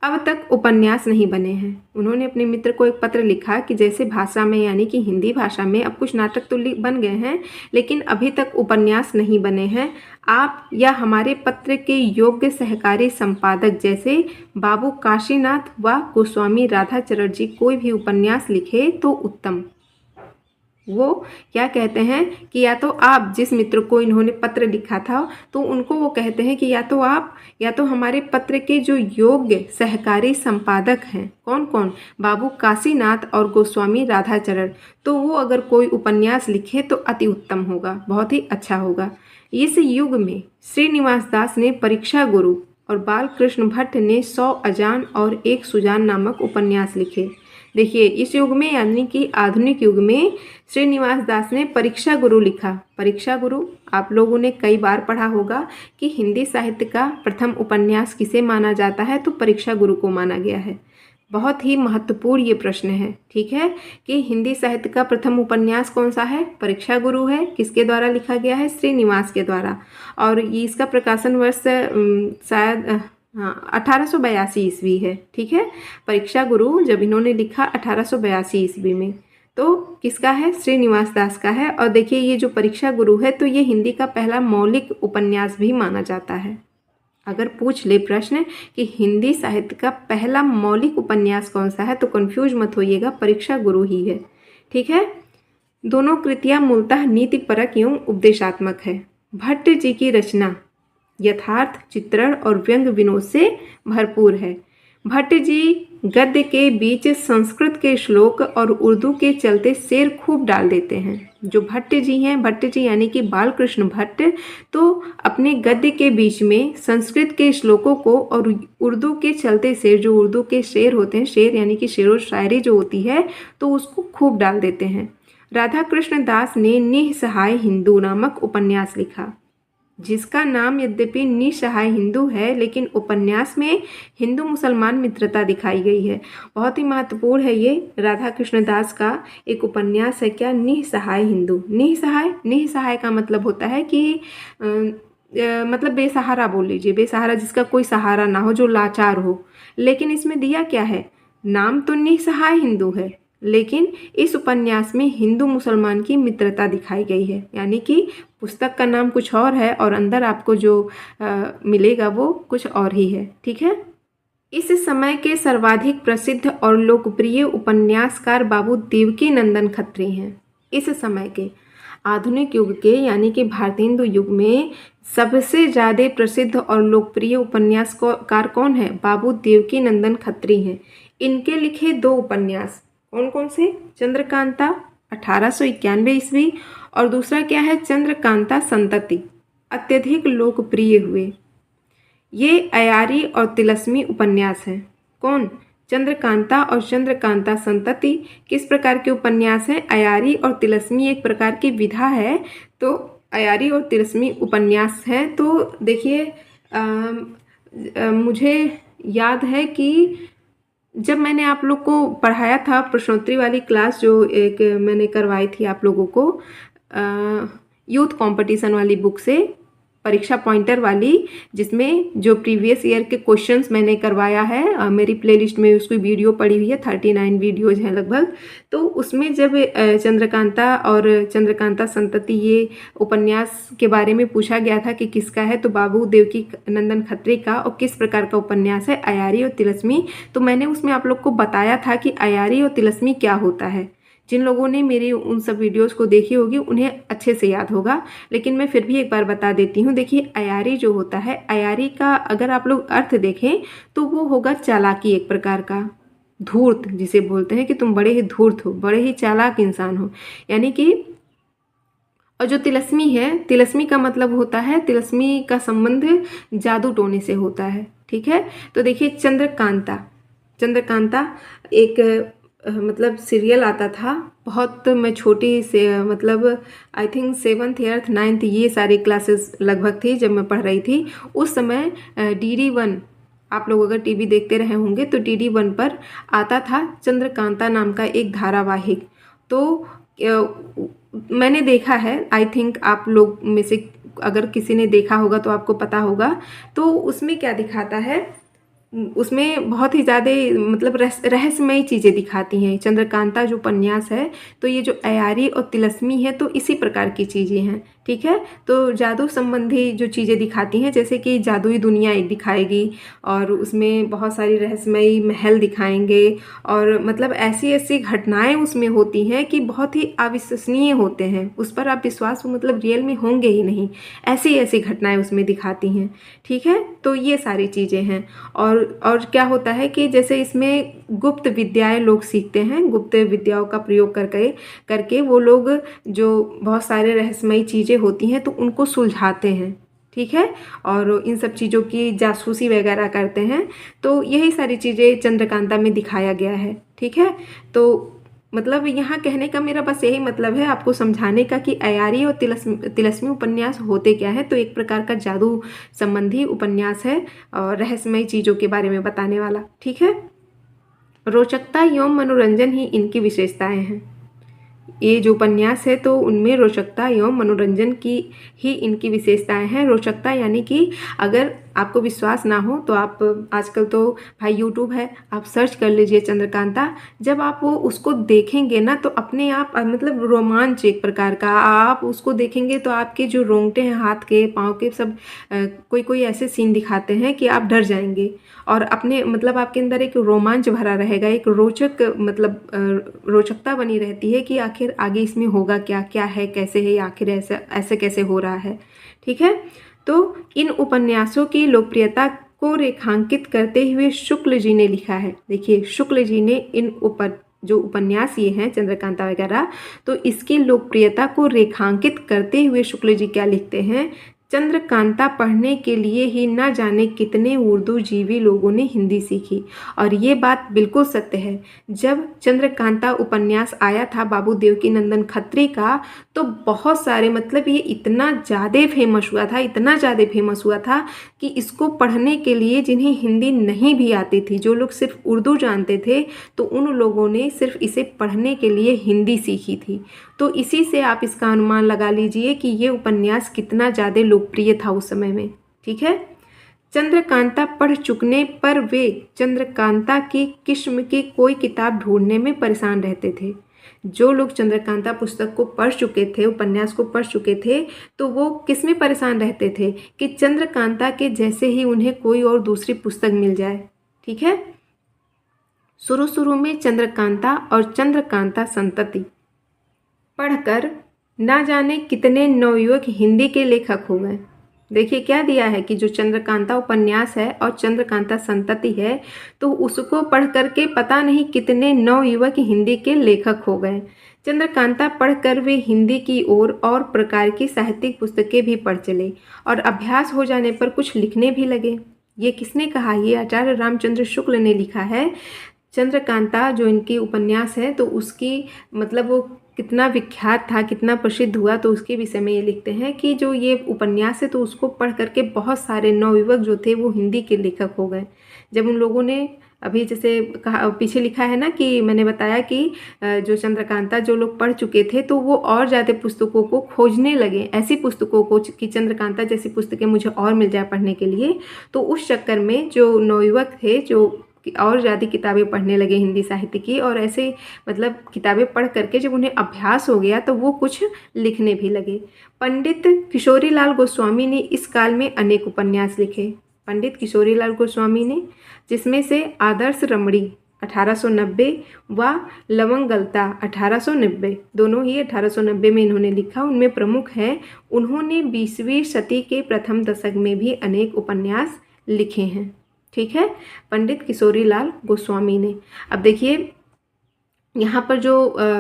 अब तक उपन्यास नहीं बने हैं। उन्होंने अपने मित्र को एक पत्र लिखा कि जैसे भाषा में, यानी कि हिंदी भाषा में अब कुछ नाटक तो बन गए हैं, लेकिन अभी तक उपन्यास नहीं बने हैं। आप या हमारे पत्र के योग्य सहकारी संपादक जैसे बाबू काशीनाथ व गोस्वामी राधाचरण जी कोई भी उपन्यास लिखे तो उत्तम। वो क्या कहते हैं कि या तो आप, जिस मित्र को इन्होंने पत्र लिखा था, तो उनको वो कहते हैं कि या तो आप या तो हमारे पत्र के जो योग्य सहकारी संपादक हैं, कौन कौन, बाबू काशीनाथ और गोस्वामी राधाचरण, तो वो अगर कोई उपन्यास लिखे तो अति उत्तम होगा, बहुत ही अच्छा होगा। इस युग में श्रीनिवास दास ने परीक्षा गुरु और बालकृष्ण भट्ट ने 100 अजान और 1 सुजान नामक उपन्यास लिखे। देखिए इस युग में, यानी कि आधुनिक युग में, श्रीनिवास दास ने परीक्षा गुरु लिखा। परीक्षा गुरु आप लोगों ने कई बार पढ़ा होगा कि हिंदी साहित्य का प्रथम उपन्यास किसे माना जाता है, तो परीक्षा गुरु को माना गया है। बहुत ही महत्वपूर्ण ये प्रश्न है। ठीक है, कि हिंदी साहित्य का प्रथम उपन्यास कौन सा है, परीक्षा गुरु है। किसके द्वारा लिखा गया है, श्रीनिवास के द्वारा। और ये इसका प्रकाशन वर्ष शायद 1882 ईस्वी है। ठीक है, परीक्षा गुरु जब इन्होंने लिखा 1882 ईस्वी में, तो किसका है, श्रीनिवास दास का है। और देखिए ये जो परीक्षा गुरु है, तो ये हिंदी का पहला मौलिक उपन्यास भी माना जाता है। अगर पूछ ले प्रश्न कि हिंदी साहित्य का पहला मौलिक उपन्यास कौन सा है, तो कंफ्यूज मत होइएगा, परीक्षा गुरु ही है। ठीक है, दोनों कृतियां मूलतः नीतिपरक एवं उपदेशात्मक है। भट्ट जी की रचना यथार्थ, चित्रण और व्यंग विनोद से भरपूर है। भट्ट जी गद्य के बीच संस्कृत के श्लोक और उर्दू के चलते शेर खूब डाल देते हैं। जो भट्ट जी हैं, भट्ट जी यानी कि बालकृष्ण भट्ट, तो अपने गद्य के बीच में संस्कृत के श्लोकों को और उर्दू के चलते शेर, जो उर्दू के शेर होते हैं, शेर यानी कि शेरो शायरी जो होती है, तो उसको खूब डाल देते हैं। राधा कृष्ण दास ने निःसहाय हिंदू नामक उपन्यास लिखा, जिसका नाम यद्यपि निःसहाय हिंदू है, लेकिन उपन्यास में हिंदू मुसलमान मित्रता दिखाई गई है। बहुत ही महत्वपूर्ण है ये राधा कृष्ण दास का एक उपन्यास है। क्या, निःसहाय हिंदू। निःसहाय का मतलब होता है कि मतलब बेसहारा बोल लीजिए, बेसहारा, जिसका कोई सहारा ना हो, जो लाचार हो। लेकिन इसमें दिया क्या है, नाम तो निःसहाय हिंदू है, लेकिन इस उपन्यास में हिंदू मुसलमान की मित्रता दिखाई गई है। यानी कि पुस्तक का नाम कुछ और है और अंदर आपको जो मिलेगा वो कुछ और ही है। ठीक है, इस समय के सर्वाधिक प्रसिद्ध और लोकप्रिय उपन्यासकार बाबू देवकी नंदन खत्री हैं। इस समय के आधुनिक युग के, यानी कि भारतेंदु युग में सबसे ज़्यादा प्रसिद्ध और लोकप्रिय उपन्यासकार कौन है, बाबू देवकी नंदन खत्री हैं। इनके लिखे 2 उपन्यास कौन कौन से, चंद्रकांता 1891 ईस्वी और दूसरा क्या है, चंद्रकांता संतति, अत्यधिक लोकप्रिय हुए। ये अयारी और तिलस्मी उपन्यास हैं। कौन, चंद्रकांता और चंद्रकांता संतति किस प्रकार के उपन्यास हैं, अयारी और तिलस्मी एक प्रकार की विधा है, तो अयारी और तिलस्मी उपन्यास हैं। तो देखिए मुझे याद है कि जब मैंने आप लोग को पढ़ाया था प्रश्नोत्तरी वाली क्लास, जो एक मैंने करवाई थी आप लोगों को यूथ कंपटीशन वाली बुक से, परीक्षा पॉइंटर वाली, जिसमें जो प्रीवियस ईयर के क्वेश्चंस मैंने करवाया है, मेरी प्लेलिस्ट में उसकी वीडियो पड़ी हुई है, 39 वीडियोज़ हैं लगभग। तो उसमें जब चंद्रकांता और चंद्रकांता संतति ये उपन्यास के बारे में पूछा गया था कि किसका है, तो बाबू देवकी नंदन खत्री का, और किस प्रकार का उपन्यास है, अयारी और तिलस्मी। तो मैंने उसमें आप लोग को बताया था कि अयारी और तिलस्मी क्या होता है। जिन लोगों ने मेरी उन सब वीडियोस को देखी होगी उन्हें अच्छे से याद होगा, लेकिन मैं फिर भी एक बार बता देती हूँ। देखिए, अयारी जो होता है, अयारी का अगर आप लोग अर्थ देखें तो वो होगा चालाकी, एक प्रकार का धूर्त, जिसे बोलते हैं कि तुम बड़े ही धूर्त हो, बड़े ही चालाक इंसान हो, यानी कि। और जो तिलस्मी है, तिलस्मी का मतलब होता है, तिलस्मी का संबंध जादू टोने से होता है, ठीक है। तो देखिए, चंद्रकांता, चंद्रकांता एक मतलब सीरियल आता था बहुत, मैं छोटी से मतलब I think 7th 8th 9th ये सारी क्लासेस लगभग थी जब मैं पढ़ रही थी। उस समय DD1, आप लोग अगर टीवी देखते रहे होंगे तो DD1 पर आता था चंद्रकांता नाम का एक धारावाहिक। तो मैंने देखा है, आई थिंक आप लोग में से अगर किसी ने देखा होगा तो आपको पता होगा। तो उसमें क्या दिखाता है, उसमें बहुत ही ज़्यादा मतलब रहस्यमयी चीज़ें दिखाती हैं। चंद्रकांता जो उपन्यास है, तो ये जो अयारी और तिलस्मी है, तो इसी प्रकार की चीज़ें हैं, ठीक है। तो जादू संबंधी जो चीज़ें दिखाती हैं, जैसे कि जादुई दुनिया एक दिखाएगी, और उसमें बहुत सारी रहस्यमयी महल दिखाएंगे, और मतलब ऐसी ऐसी घटनाएं उसमें होती हैं कि बहुत ही अविश्वसनीय होते हैं, उस पर आप विश्वास मतलब रियल में होंगे ही नहीं, ऐसी ऐसी घटनाएं उसमें दिखाती हैं, ठीक है। तो ये सारी चीज़ें हैं। और क्या होता है कि जैसे इसमें गुप्त विद्याएं लोग सीखते हैं, गुप्त विद्याओं का प्रयोग करके वो लोग जो बहुत सारे रहस्यमयी चीज़ें होती हैं तो उनको सुलझाते हैं, ठीक है, और इन सब चीज़ों की जासूसी वगैरह करते हैं। तो यही सारी चीज़ें चंद्रकांता में दिखाया गया है, ठीक है। तो मतलब यहाँ कहने का मेरा बस यही मतलब है आपको समझाने का कि अयारी और तिलस्मी उपन्यास होते क्या है। तो एक प्रकार का जादू संबंधी उपन्यास है और रहस्यमय चीज़ों के बारे में बताने वाला, ठीक है। रोचकता एवं मनोरंजन ही इनकी विशेषताएं हैं। ये जो उपन्यास है तो उनमें रोचकता एवं मनोरंजन की ही इनकी विशेषताएं हैं। रोचकता यानी कि अगर आपको विश्वास ना हो तो आप आजकल तो भाई यूट्यूब है, आप सर्च कर लीजिए चंद्रकांता। जब आप वो उसको देखेंगे ना तो अपने आप मतलब रोमांच एक प्रकार का, आप उसको देखेंगे तो आपके जो रोंगटे हैं हाथ के पाँव के सब कोई कोई ऐसे सीन दिखाते हैं कि आप डर जाएंगे, और अपने मतलब आपके अंदर एक रोमांच भरा रहेगा, एक रोचक मतलब रोचकता बनी रहती है कि आखिर आगे इसमें होगा क्या, क्या है, कैसे है, आखिर ऐसे कैसे हो रहा है, ठीक है। तो इन उपन्यासों की लोकप्रियता को रेखांकित करते हुए शुक्ल जी ने लिखा है। देखिए, शुक्ल जी ने इन जो उपन्यास ये हैं चंद्रकांता वगैरह, तो इसकी लोकप्रियता को रेखांकित करते हुए शुक्ल जी क्या लिखते हैं, चंद्रकांता पढ़ने के लिए ही न जाने कितने उर्दू जीवी लोगों ने हिंदी सीखी। और ये बात बिल्कुल सत्य है। जब चंद्रकांता उपन्यास आया था बाबू देवकी नंदन खत्री का, तो बहुत सारे मतलब ये इतना ज़्यादा फेमस हुआ था, इतना ज़्यादा फेमस हुआ था कि इसको पढ़ने के लिए जिन्हें हिंदी नहीं भी आती थी, जो लोग सिर्फ उर्दू जानते थे, तो उन लोगों ने सिर्फ इसे पढ़ने के लिए हिंदी सीखी थी। तो इसी से आप इसका अनुमान लगा लीजिए कि ये उपन्यास कितना ज़्यादा लोकप्रिय था उस समय में, ठीक है। चंद्रकांता पढ़ चुकने पर वे चंद्रकांता की किस्म की कोई किताब ढूंढने में परेशान रहते थे। जो लोग चंद्रकांता पुस्तक को पढ़ चुके थे, उपन्यास को पढ़ चुके थे, तो वो किस में परेशान रहते थे कि चंद्रकांता के जैसे ही उन्हें कोई और दूसरी पुस्तक मिल जाए, ठीक है। शुरू शुरू में चंद्रकांता और चंद्रकांता संतति पढ़कर ना जाने कितने नवयुवक हिंदी के लेखक हो गए। देखिए क्या दिया है कि जो चंद्रकांता उपन्यास है और चंद्रकांता संतति है, तो उसको पढ़ करके पता नहीं कितने नवयुवक हिंदी के लेखक हो गए। चंद्रकांता पढ़कर वे हिंदी की ओर और प्रकार की साहित्यिक पुस्तकें भी पढ़ चले और अभ्यास हो जाने पर कुछ लिखने भी लगे। ये किसने कहा? ये आचार्य रामचंद्र शुक्ल ने लिखा है। चंद्रकांता जो इनकी उपन्यास है, तो उसकी मतलब वो कितना विख्यात था, कितना प्रसिद्ध हुआ, तो उसके विषय में ये लिखते हैं कि जो ये उपन्यास है तो उसको पढ़ करके बहुत सारे नवयुवक जो थे वो हिंदी के लेखक हो गए। जब उन लोगों ने अभी जैसे कहा पीछे लिखा है ना कि मैंने बताया कि जो चंद्रकांता जो लोग पढ़ चुके थे तो वो और ज़्यादा पुस्तकों को खोजने लगे, ऐसी पुस्तकों को कि चंद्रकांता जैसी पुस्तकें मुझे और मिल जाए पढ़ने के लिए। तो उस चक्कर में जो नवयुवक थे जो और ज़्यादा किताबें पढ़ने लगे हिंदी साहित्य की, और ऐसे मतलब किताबें पढ़ करके जब उन्हें अभ्यास हो गया तो वो कुछ लिखने भी लगे। पंडित किशोरीलाल गोस्वामी ने इस काल में अनेक उपन्यास लिखे। पंडित किशोरीलाल गोस्वामी ने, जिसमें से आदर्श रमणी 1890 व लवंगलता 1890, दोनों ही 1890 में इन्होंने लिखा। उनमें प्रमुख है, उन्होंने 20वीं सदी के प्रथम दशक में भी अनेक उपन्यास लिखे हैं। ठीक है, पंडित किशोरीलाल गोस्वामी ने। अब देखिए यहाँ पर जो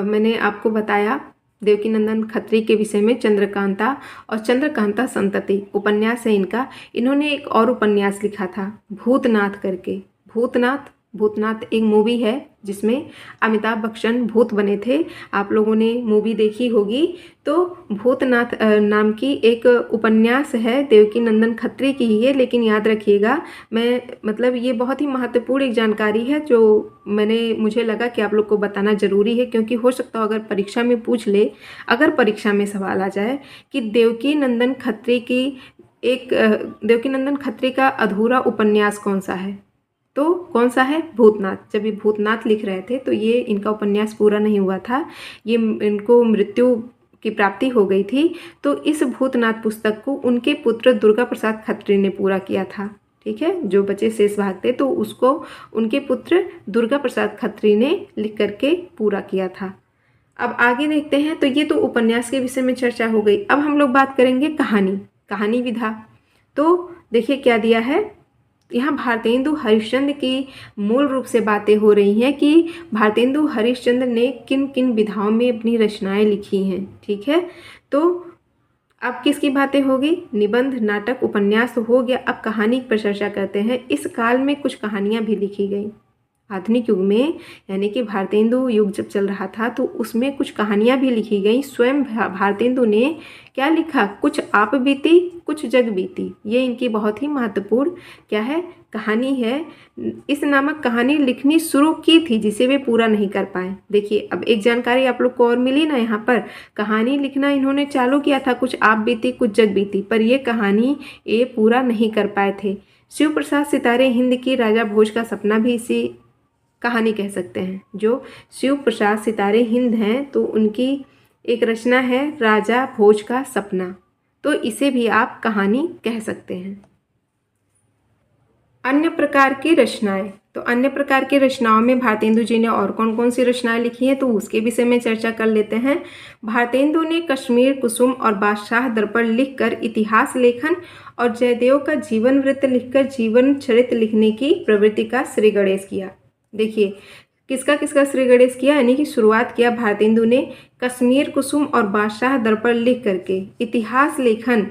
मैंने आपको बताया देवकीनंदन खत्री के विषय में, चंद्रकांता और चंद्रकांता संतति उपन्यास है इनका। इन्होंने एक और उपन्यास लिखा था भूतनाथ करके। भूतनाथ एक मूवी है जिसमें अमिताभ बच्चन भूत बने थे, आप लोगों ने मूवी देखी होगी। तो भूतनाथ नाम की एक उपन्यास है, देवकीनंदन खत्री की ही है, लेकिन याद रखिएगा मैं मतलब ये बहुत ही महत्वपूर्ण एक जानकारी है जो मुझे लगा कि आप लोग को बताना ज़रूरी है, क्योंकि हो सकता हो अगर परीक्षा में पूछ ले, अगर परीक्षा में सवाल आ जाए कि देवकीनंदन खत्री का अधूरा उपन्यास कौन सा है, तो कौन सा है? भूतनाथ। जब ये भूतनाथ लिख रहे थे तो ये इनका उपन्यास पूरा नहीं हुआ था, ये इनको मृत्यु की प्राप्ति हो गई थी। तो इस भूतनाथ पुस्तक को उनके पुत्र दुर्गा प्रसाद खत्री ने पूरा किया था। ठीक है, जो बचे शेष भाग थे तो उसको उनके पुत्र दुर्गा प्रसाद खत्री ने लिख करके पूरा किया था। अब आगे देखते हैं। तो ये तो उपन्यास के विषय में चर्चा हो गई। अब हम लोग बात करेंगे कहानी विधा। तो देखिए क्या दिया है यहाँ, भारतेंदु हरिश्चंद्र की मूल रूप से बातें हो रही हैं कि भारतेंदु हरिश्चंद्र ने किन किन विधाओं में अपनी रचनाएं लिखी हैं। ठीक है, तो अब किसकी बातें होगी? निबंध, नाटक, उपन्यास तो हो गया। अब कहानी पर चर्चा करते हैं। इस काल में कुछ कहानियां भी लिखी गई। आधुनिक युग में यानी कि भारतेंदु युग जब चल रहा था तो उसमें कुछ कहानियां भी लिखी गई। स्वयं भारतेंदु ने क्या लिखा? कुछ आप बीती कुछ जग बीती। ये इनकी बहुत ही महत्वपूर्ण क्या है? कहानी है। इस नामक कहानी लिखनी शुरू की थी जिसे वे पूरा नहीं कर पाए। देखिए अब एक जानकारी आप लोग को और मिली ना, यहाँ पर कहानी लिखना इन्होंने चालू किया था, कुछ आप बीती कुछ जग बीती, पर ये कहानी ये पूरा नहीं कर पाए थे। शिव प्रसाद सितारे हिंद की राजा भोज का सपना भी इसी कहानी कह सकते हैं। जो शिव प्रसाद सितारे हिंद हैं तो उनकी एक रचना है राजा भोज का सपना, तो इसे भी आप कहानी कह सकते हैं। अन्य प्रकार की रचनाएं, तो अन्य प्रकार की रचनाओं में भारतेंदु जी ने और कौन कौन सी रचनाएं लिखी हैं तो उसके विषय में चर्चा कर लेते हैं। भारतेंदु ने कश्मीर कुसुम और बादशाह दर्पण लिखकर इतिहास लेखन और जयदेव का जीवन वृत्त लिखकर जीवन चरित्र लिखने की प्रवृत्ति का श्री गणेश किया। देखिए किसका श्री गणेश किया, यानी कि शुरुआत किया भारतेंदु ने कश्मीर कुसुम और बादशाह दर्पण लिख करके इतिहास लेखन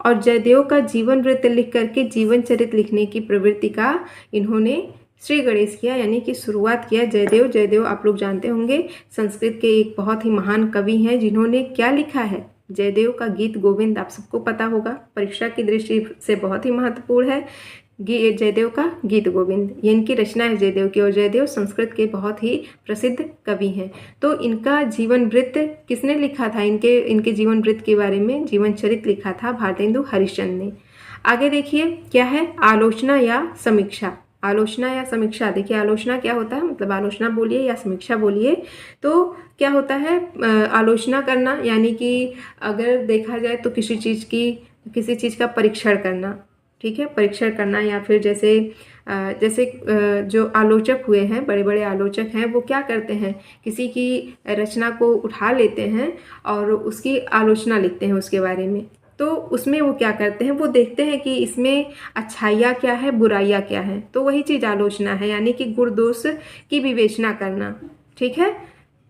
और जयदेव का जीवन वृत्त लिख करके जीवन चरित्र लिखने की प्रवृत्ति का इन्होंने श्री गणेश किया, यानी कि शुरुआत किया। जयदेव आप लोग जानते होंगे संस्कृत के एक बहुत ही महान कवि हैं जिन्होंने क्या लिखा है? जयदेव का गीत गोविंद आप सबको पता होगा, परीक्षा की दृष्टि से बहुत ही महत्वपूर्ण है। जयदेव का गीत गोविंद ये इनकी रचना है जयदेव की, और जयदेव संस्कृत के बहुत ही प्रसिद्ध कवि हैं। तो इनका जीवन वृत्त किसने लिखा था? इनके जीवन वृत्त के बारे में जीवन चरित्र लिखा था भारतेंदु हरिश्चंद्र ने। आगे देखिए क्या है? आलोचना या समीक्षा। आलोचना या समीक्षा, देखिए आलोचना क्या होता है, मतलब आलोचना बोलिए या समीक्षा बोलिए, तो क्या होता है? आलोचना करना यानी कि अगर देखा जाए तो किसी चीज़ का परीक्षण करना। ठीक है, परीक्षण करना, या फिर जैसे जो आलोचक हुए हैं, बड़े बड़े आलोचक हैं, वो क्या करते हैं? किसी की रचना को उठा लेते हैं और उसकी आलोचना लिखते हैं उसके बारे में। तो उसमें वो क्या करते हैं? वो देखते हैं कि इसमें अच्छाइयाँ क्या है, बुराइयाँ क्या है, तो वही चीज़ आलोचना है, यानी कि गुण दोष की विवेचना करना। ठीक है,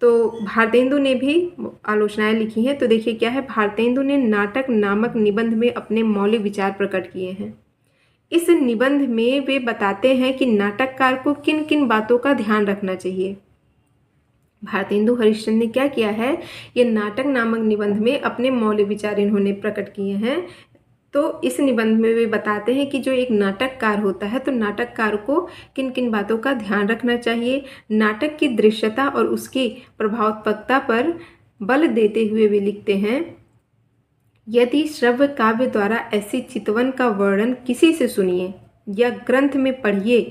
तो भारतेंदु ने भी आलोचनाएं लिखी हैं। तो देखिए क्या है, भारतेंदु ने नाटक नामक निबंध में अपने मौलिक विचार प्रकट किए हैं। इस निबंध में वे बताते हैं कि नाटककार को किन किन बातों का ध्यान रखना चाहिए। भारतेंदु हरिश्चंद्र ने क्या किया है, ये नाटक नामक निबंध में अपने मौलिक विचार इन्होंने प्रकट किए हैं। तो इस निबंध में वे बताते हैं कि जो एक नाटककार होता है तो नाटककार को किन किन बातों का ध्यान रखना चाहिए। नाटक की दृश्यता और उसकी प्रभावत्मकता पर बल देते हुए वे लिखते हैं, यदि श्रव्य काव्य द्वारा ऐसी चितवन का वर्णन किसी से सुनिए या ग्रंथ में पढ़िए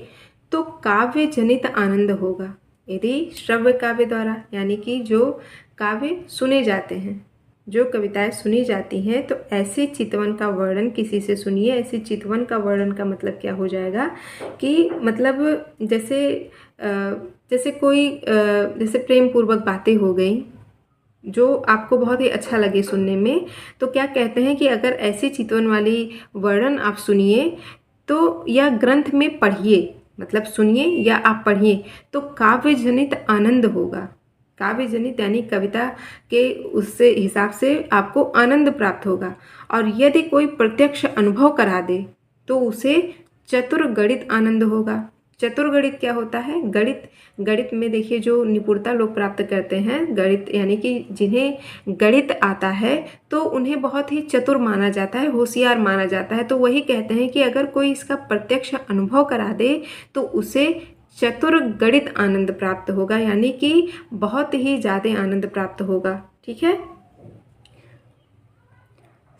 तो काव्य जनित आनंद होगा। यदि श्रव्य काव्य द्वारा यानी कि जो काव्य सुने जाते हैं, जो कविताएं सुनी जाती हैं, तो ऐसे चितवन का वर्णन किसी से सुनिए। ऐसे चितवन का वर्णन का मतलब क्या हो जाएगा कि मतलब जैसे कोई जैसे प्रेम पूर्वक बातें हो गई जो आपको बहुत ही अच्छा लगे सुनने में, तो क्या कहते हैं कि अगर ऐसे चितवन वाली वर्णन आप सुनिए तो या ग्रंथ में पढ़िए, मतलब सुनिए या आप पढ़िए तो काव्य जनित आनंद होगा। काव्य जनित यानी कविता के उससे हिसाब से आपको आनंद प्राप्त होगा। और यदि कोई प्रत्यक्ष अनुभव करा दे तो उसे चतुर्गणित आनंद होगा। चतुर्गणित क्या होता है? गणित में देखिए जो निपुणता लोग प्राप्त करते हैं, गणित यानी कि जिन्हें गणित आता है तो उन्हें बहुत ही चतुर माना जाता है, होशियार माना जाता है। तो वही कहते हैं कि अगर कोई इसका प्रत्यक्ष अनुभव करा दे तो उसे चतुर्गणित आनंद प्राप्त होगा, यानी कि बहुत ही ज़्यादा आनंद प्राप्त होगा। ठीक है।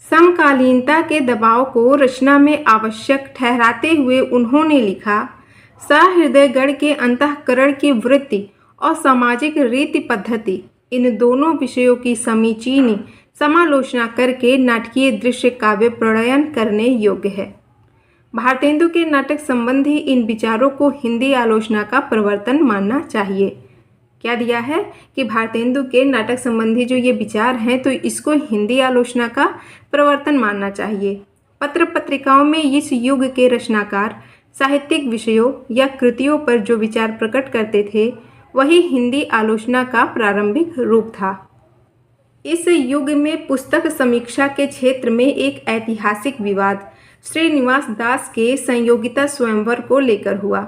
समकालीनता के दबाव को रचना में आवश्यक ठहराते हुए उन्होंने लिखा, सहृदय गण के अंतःकरण की वृत्ति और सामाजिक रीति पद्धति, इन दोनों विषयों की समीचीन समालोचना करके नाटकीय दृश्य काव्य प्रणयन करने योग्य है। भारतेंदु के नाटक संबंधी इन विचारों को हिंदी आलोचना का प्रवर्तन मानना चाहिए। क्या दिया है कि भारतेंदु के नाटक संबंधी जो ये विचार हैं तो इसको हिंदी आलोचना का प्रवर्तन मानना चाहिए। पत्र पत्रिकाओं में इस युग के रचनाकार साहित्यिक विषयों या कृतियों पर जो विचार प्रकट करते थे वही हिंदी आलोचना का प्रारंभिक रूप था। इस युग में पुस्तक समीक्षा के क्षेत्र में एक ऐतिहासिक विवाद श्रीनिवास दास के संयोगिता स्वयंवर को लेकर हुआ।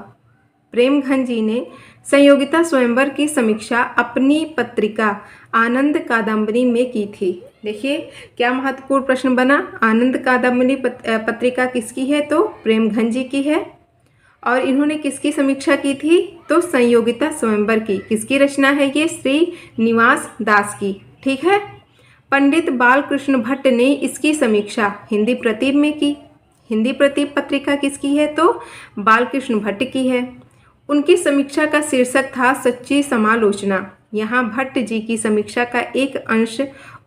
प्रेमघन जी ने संयोगिता स्वयंवर की समीक्षा अपनी पत्रिका आनंद कादंबरी में की थी। देखिए क्या महत्वपूर्ण प्रश्न बना। आनंद कादंबरी पत्रिका किसकी है? तो प्रेमघन जी की है। और इन्होंने किसकी समीक्षा की थी? तो संयोगिता स्वयंवर की। किसकी रचना है ये? श्रीनिवास दास की। ठीक है। पंडित बालकृष्ण भट्ट ने इसकी समीक्षा हिंदी प्रतीप में की। हिंदी प्रतीप पत्रिका किसकी है? तो बालकृष्ण भट्ट की है। उनकी समीक्षा का शीर्षक था सच्ची समालोचना। यहाँ भट्ट जी की समीक्षा का एक अंश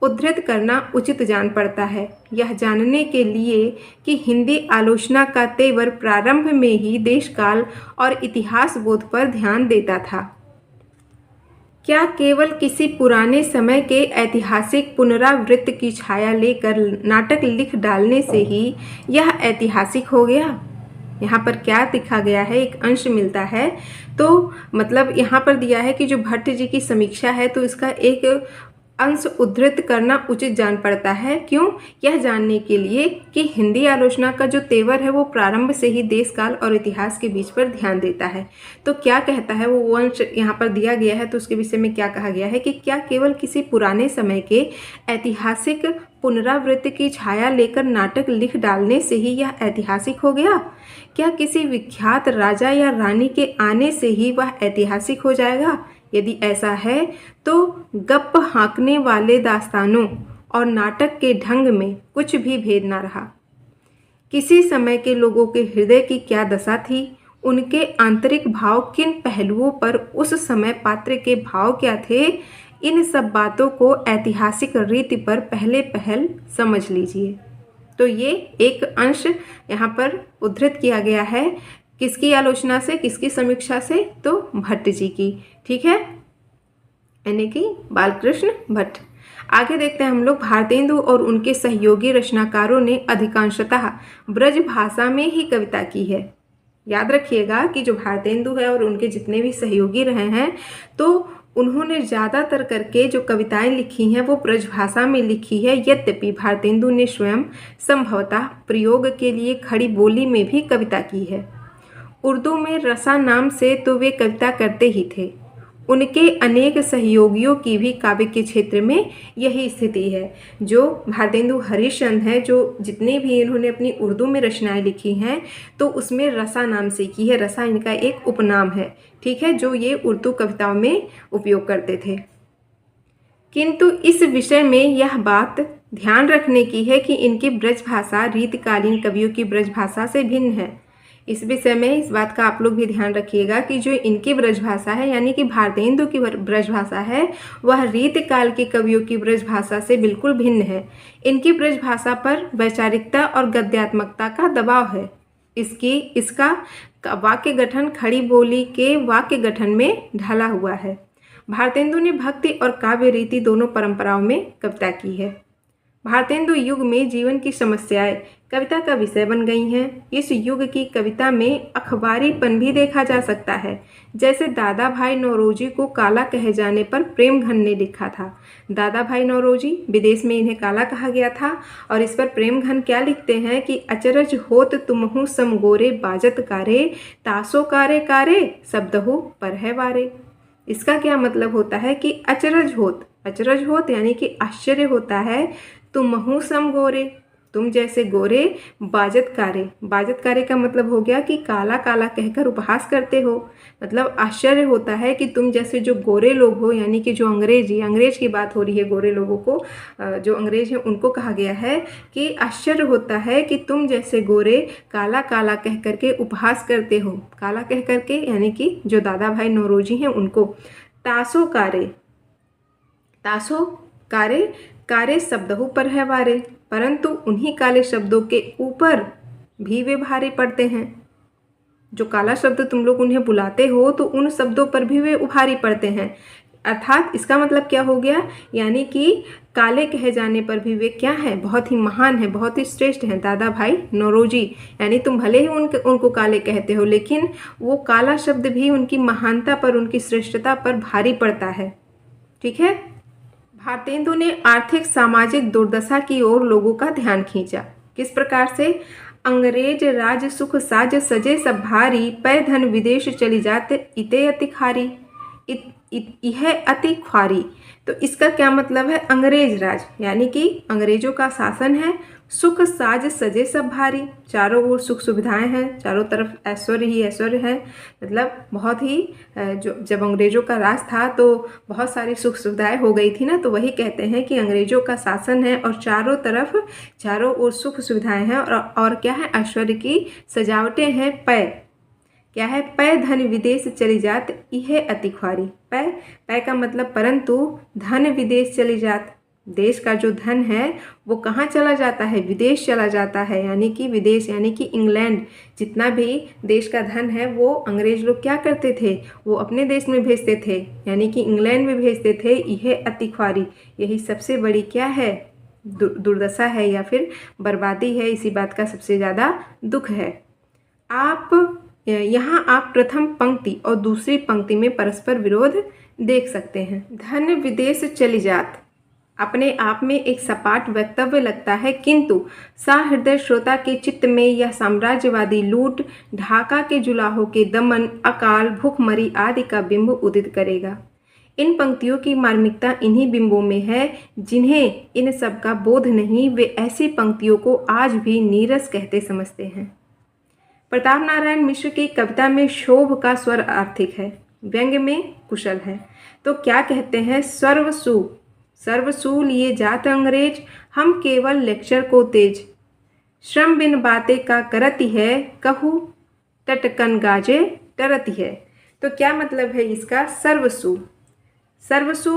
उद्धृत करना उचित जान पड़ता है, यह जानने के लिए कि हिंदी आलोचना का तेवर प्रारंभ में ही देश काल और इतिहास बोध पर ध्यान देता था। क्या केवल किसी पुराने समय के ऐतिहासिक पुनरावृत्ति की छाया लेकर नाटक लिख डालने से ही यह ऐतिहासिक हो गया? यहाँ पर क्या लिखा गया है, एक अंश मिलता है तो मतलब यहाँ पर दिया है कि जो भट्ट जी की समीक्षा है तो इसका एक अंश उद्धृत करना उचित जान पड़ता है। क्यों? यह जानने के लिए कि हिंदी आलोचना का जो तेवर है वो प्रारंभ से ही देश काल और इतिहास के बीच पर ध्यान देता है। तो क्या कहता है वो अंश यहाँ पर दिया गया है, तो उसके विषय में क्या कहा गया है कि क्या केवल किसी पुराने समय के ऐतिहासिक पुनरावृत्ति की छाया लेकर नाटक लिख डालने से ही यह ऐतिहासिक हो गया? क्या किसी विख्यात राजा या रानी के आने से ही वह ऐतिहासिक हो जाएगा? यदि ऐसा है तो गप हाँकने वाले दास्तानों और नाटक के ढंग में कुछ भी भेद ना रहा। किसी समय के लोगों के हृदय की क्या दशा थी, उनके आंतरिक भाव किन पहलुओं पर उस समय पात्र के भाव क्या थे, इन सब बातों को ऐतिहासिक रीति पर पहले पहल समझ लीजिए। तो ये एक अंश यहाँ पर उद्धृत किया गया है। किसकी आलोचना से, किसकी समीक्षा से? तो भट्ट जी की। ठीक है, यानी कि बालकृष्ण भट्ट। आगे देखते हैं हम लोग। भारतेंदु और उनके सहयोगी रचनाकारों ने अधिकांशतः ब्रज भाषा में ही कविता की है। याद रखिएगा कि जो भारतेंदु है और उनके जितने भी सहयोगी रहे हैं तो उन्होंने ज़्यादातर करके जो कविताएं लिखी हैं वो ब्रज भाषा में लिखी है। यद्यपि भारतेंदु ने स्वयं संभवतः प्रयोग के लिए खड़ी बोली में भी कविता की है। उर्दू में रसा नाम से तो वे कविता करते ही थे। उनके अनेक सहयोगियों की भी काव्य के क्षेत्र में यही स्थिति है। जो भारतेंदु हरिश्चंद्र हैं, जो जितने भी इन्होंने अपनी उर्दू में रचनाएं लिखी हैं तो उसमें रसा नाम से की है। रसा इनका एक उपनाम है, ठीक है, जो ये उर्दू कविताओं में उपयोग करते थे। किंतु इस विषय में यह बात ध्यान रखने की है कि इनकी ब्रज भाषा रीतकालीन कवियों की ब्रज भाषा से भिन्न है। इस विषय में इस बात का आप लोग भी ध्यान रखिएगा कि जो इनकी ब्रज भाषा है यानी कि भारतेंदु की ब्रज भाषा है वह रीतकाल के कवियों की ब्रज भाषा से बिल्कुल भिन्न है। इनकी ब्रज भाषा पर वैचारिकता और गद्यात्मकता का दबाव है। इसका वाक्य गठन खड़ी बोली के वाक्य गठन में ढला हुआ है। भारतेंदु ने भक्ति और काव्य रीति दोनों परंपराओं में कविता की है। भारतेंदु युग में जीवन की समस्याएं कविता का विषय बन गई हैं। इस युग की कविता में अखबारीपन भी देखा जा सकता है। जैसे दादा भाई नौरोजी को काला कहे जाने पर प्रेमघन ने लिखा था। दादा भाई नौरोजी, विदेश में इन्हें काला कहा गया था और इस पर प्रेमघन क्या लिखते हैं कि अचरज होत तुमहु समगोरे बाजत कारे तासो कारे कारे शब्दहु पर है वारे। इसका क्या मतलब होता है कि अचरज होत यानी कि आश्चर्य होता है, तुमहु सम गोरे, तुम जैसे गोरे, बाजत कारे का मतलब हो गया कि काला काला कहकर उपहास करते हो। मतलब आश्चर्य होता है कि तुम जैसे जो गोरे लोग हो, यानी कि जो अंग्रेज की बात हो रही है। गोरे लोगों को, जो अंग्रेज हैं उनको कहा गया है कि आश्चर्य होता है कि तुम जैसे गोरे काला काला कह करके उपहास करते हो। काला कह करके यानी कि जो दादा भाई नौरोजी हैं उनको। तासो कारे शब्दहु पर है वारे, परंतु उन्हीं काले शब्दों के ऊपर भी वे भारी पड़ते हैं। जो काला शब्द तुम लोग उन्हें बुलाते हो तो उन शब्दों पर भी वे उभारी पड़ते हैं। अर्थात इसका मतलब क्या हो गया, यानी कि काले कहे जाने पर भी वे क्या हैं, बहुत ही महान हैं, बहुत ही श्रेष्ठ हैं। दादा भाई नौरोजी, यानी तुम भले ही उनको काले कहते हो लेकिन वो काला शब्द भी उनकी महानता पर, उनकी श्रेष्ठता पर भारी पड़ता है। ठीक है। भारतेंदु ने आर्थिक सामाजिक दुर्दशा की ओर लोगों का ध्यान खींचा। किस प्रकार से? अंग्रेज राज सुख साज सजे सब भारी, पै धन विदेश चली जात इते अति खारी, यह अति ख्वारी। तो इसका क्या मतलब है? अंग्रेज राज यानी कि अंग्रेजों का शासन है, सुख साज सजे सब भारी, चारों ओर सुख सुविधाएं हैं, चारों तरफ ऐश्वर्य ही ऐश्वर्य है। मतलब बहुत ही जब अंग्रेजों का राज था तो बहुत सारी सुख सुविधाएं हो गई थी ना, तो वही कहते हैं कि अंग्रेजों का शासन है और चारों ओर सुख सुविधाएं हैं और क्या है? ऐश्वर्य की सजावटें हैं। क्या है? पै धन विदेश चली जात यह अति ख्वारी। पै का मतलब परंतु, धन विदेश चली जात, देश का जो धन है वो कहाँ चला जाता है? विदेश चला जाता है। यानी कि विदेश यानी कि इंग्लैंड, जितना भी देश का धन है वो अंग्रेज लोग क्या करते थे? वो अपने देश में भेजते थे, यानी कि इंग्लैंड में भेजते थे। यह अति ख्वारी, यही सबसे बड़ी क्या है? दुर्दशा है या फिर बर्बादी है। इसी बात का सबसे ज़्यादा दुख है। यहाँ आप प्रथम पंक्ति और दूसरी पंक्ति में परस्पर विरोध देख सकते हैं। धन विदेश चली जात अपने आप में एक सपाट वक्तव्य लगता है, किंतु सहृदय श्रोता के चित्त में यह साम्राज्यवादी लूट, ढाका के जुलाहों के दमन, अकाल, भूखमरी आदि का बिंब उदित करेगा। इन पंक्तियों की मार्मिकता इन्हीं बिंबों में है जिन्हें इन सब का बोध नहीं, वे ऐसी पंक्तियों को आज भी नीरस कहते समझते हैं। प्रताप नारायण मिश्र की कविता में शोभ का स्वर आर्थिक है, व्यंग्य में कुशल है। तो क्या कहते हैं? सर्वसु लिए जात अंग्रेज, हम केवल लेक्चर को तेज, श्रम बिन बातें का करती है, कहूँ टटकन गाजे डरती है। तो क्या मतलब है इसका? सर्वसु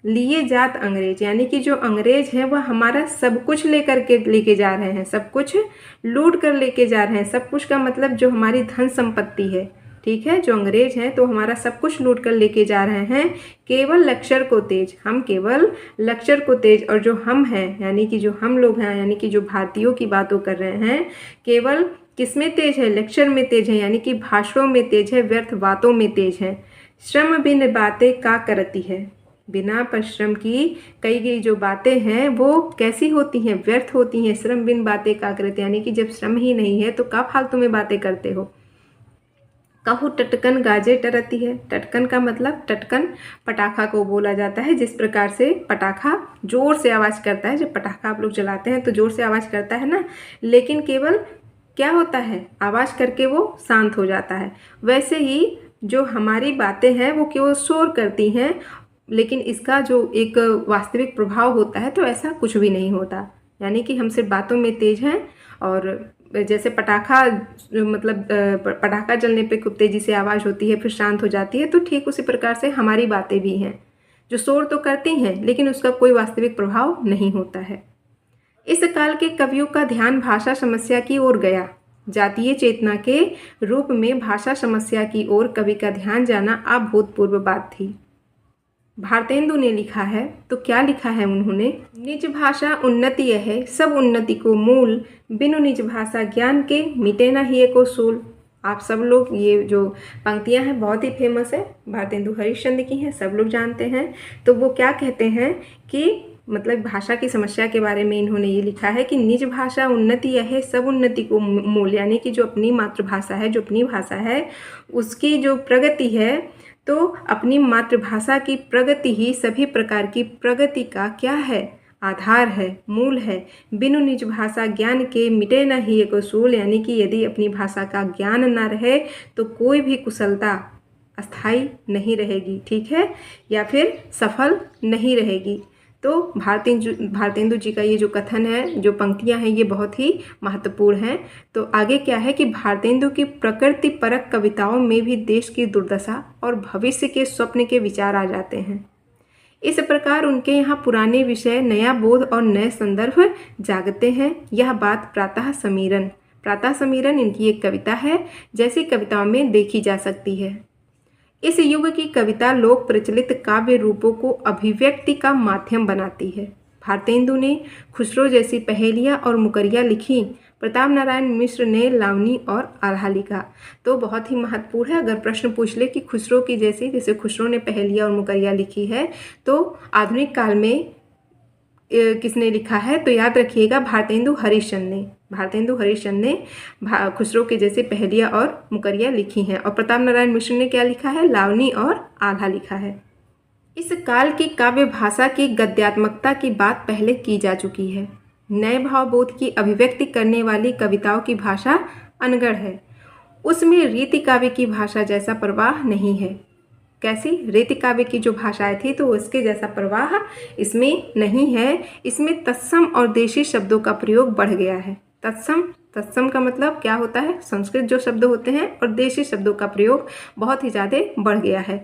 लिए जात अंग्रेज, यानी कि जो अंग्रेज हैं वह हमारा सब कुछ लेके जा रहे हैं, सब कुछ लूट कर लेके जा रहे हैं। सब कुछ का मतलब जो हमारी धन संपत्ति है, ठीक है, जो अंग्रेज हैं तो हमारा सब कुछ लूट कर लेके जा रहे हैं। केवल लक्ष्य को तेज, हम केवल लक्ष्य को तेज, और जो हम हैं यानी कि जो हम लोग हैं यानी कि जो भारतीयों की बातों कर रहे हैं, केवल किसमें तेज है? लेक्चर में तेज है, यानी कि भाषणों में तेज है, व्यर्थ बातों में तेज है। श्रम बिन बातें का करती है, बिना परिश्रम की कई गई जो बातें हैं वो कैसी होती हैं? व्यर्थ होती हैं। श्रम बिन बातें का करती, यानी कि जब श्रम ही नहीं है तो क्या फालतू में बातें करते हो। कहू टटकन गाजे टरती है। टटकन का मतलब टटकन पटाखा को बोला जाता है। जिस प्रकार से पटाखा जोर से आवाज़ करता है, जब पटाखा आप लोग जलाते हैं तो जोर से आवाज़ करता है ना, लेकिन केवल क्या होता है, आवाज़ करके वो शांत हो जाता है। वैसे ही जो हमारी बातें हैं वो केवल शोर करती हैं, लेकिन इसका जो एक वास्तविक प्रभाव होता है तो ऐसा कुछ भी नहीं होता। यानी कि हम सिर्फ बातों में तेज हैं, और जैसे पटाखा मतलब पटाखा जलने पे खूब तेज़ी से आवाज़ होती है फिर शांत हो जाती है, तो ठीक उसी प्रकार से हमारी बातें भी हैं, जो शोर तो करती हैं लेकिन उसका कोई वास्तविक प्रभाव नहीं होता है। इस काल के कवियों का ध्यान भाषा समस्या की ओर गया। जातीय चेतना के रूप में भाषा समस्या की ओर कवि का ध्यान जाना अभूतपूर्व बात थी। भारतेंदु ने लिखा है, तो क्या लिखा है उन्होंने, निज भाषा उन्नति है सब उन्नति को मूल, बिनु निज भाषा ज्ञान के मिटे न ही एको सूल। आप सब लोग ये जो पंक्तियां हैं बहुत ही फेमस है, भारतेंदु हरिश्चंद्र की हैं, सब लोग जानते हैं। तो वो क्या कहते हैं कि मतलब भाषा की समस्या के बारे में इन्होंने ये लिखा है कि निज भाषा उन्नति है सब उन्नति को मूल, यानी कि जो अपनी मातृभाषा है, जो अपनी भाषा है, उसकी जो प्रगति है, तो अपनी मातृभाषा की प्रगति ही सभी प्रकार की प्रगति का क्या है, आधार है, मूल है। बिनु निज भाषा ज्ञान के मिटे न ही एक उसूल, यानी कि यदि अपनी भाषा का ज्ञान न रहे तो कोई भी कुशलता अस्थाई नहीं रहेगी, ठीक है, या फिर सफल नहीं रहेगी। तो भारतेंदु जी का ये जो कथन है, जो पंक्तियां हैं, ये बहुत ही महत्वपूर्ण हैं। तो आगे क्या है कि भारतेंदु की प्रकृति परक कविताओं में भी देश की दुर्दशा और भविष्य के स्वप्न के विचार आ जाते हैं। इस प्रकार उनके यहाँ पुराने विषय, नया बोध और नए संदर्भ जागते हैं। यह बात प्रातः समीरन इनकी एक कविता है, जैसी कविताओं में देखी जा सकती है। इस युग की कविता लोक प्रचलित काव्य रूपों को अभिव्यक्ति का माध्यम बनाती है। भारतेंदु ने खुसरो जैसी पहेलियाँ और मुकरियाँ लिखी, प्रताप नारायण मिश्र ने लावनी और आल्हा लिखा। तो बहुत ही महत्वपूर्ण है, अगर प्रश्न पूछ ले कि खुसरो की जैसे खुसरो ने पहेलियाँ और मुकरियाँ लिखी है, तो आधुनिक काल में किसने लिखा है, तो याद रखिएगा भारतेंदु हरिश्चंद्र ने खुसरो के जैसे पहेलियाँ और मुकरियाँ लिखी हैं। और प्रताप नारायण मिश्र ने क्या लिखा है, लावनी और आल्हा लिखा है। इस काल की काव्य भाषा की गद्यात्मकता की बात पहले की जा चुकी है। नए भावबोध की अभिव्यक्ति करने वाली कविताओं की भाषा अनगढ़ है, उसमें रीति काव्य की भाषा जैसा प्रवाह नहीं है। कैसी, रीति काव्य की जो भाषाएं थी तो उसके जैसा प्रवाह इसमें नहीं है। इसमें तत्सम और देशी शब्दों का प्रयोग बढ़ गया है। तत्सम का मतलब क्या होता है, संस्कृत जो शब्द होते हैं, और देशी शब्दों का प्रयोग बहुत ही ज़्यादा बढ़ गया है।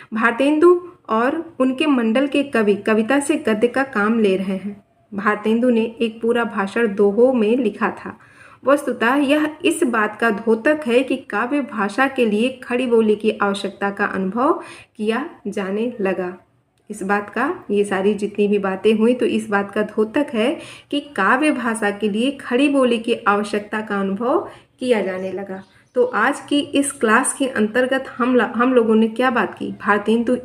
भारतेंदु और उनके मंडल के कवि कविता से गद्य का काम ले रहे हैं। भारतेंदु ने एक पूरा भाषण दोहों में लिखा था। वस्तुतः यह इस बात का द्योतक है कि काव्य भाषा के लिए खड़ी बोली की आवश्यकता का अनुभव किया जाने लगा। इस बात का, ये सारी जितनी भी बातें हुई, तो इस बात का द्योतक है कि काव्य भाषा के लिए खड़ी बोली की आवश्यकता का अनुभव किया जाने लगा। तो आज की इस क्लास के अंतर्गत हम लोगों ने क्या बात की, भारतेंदु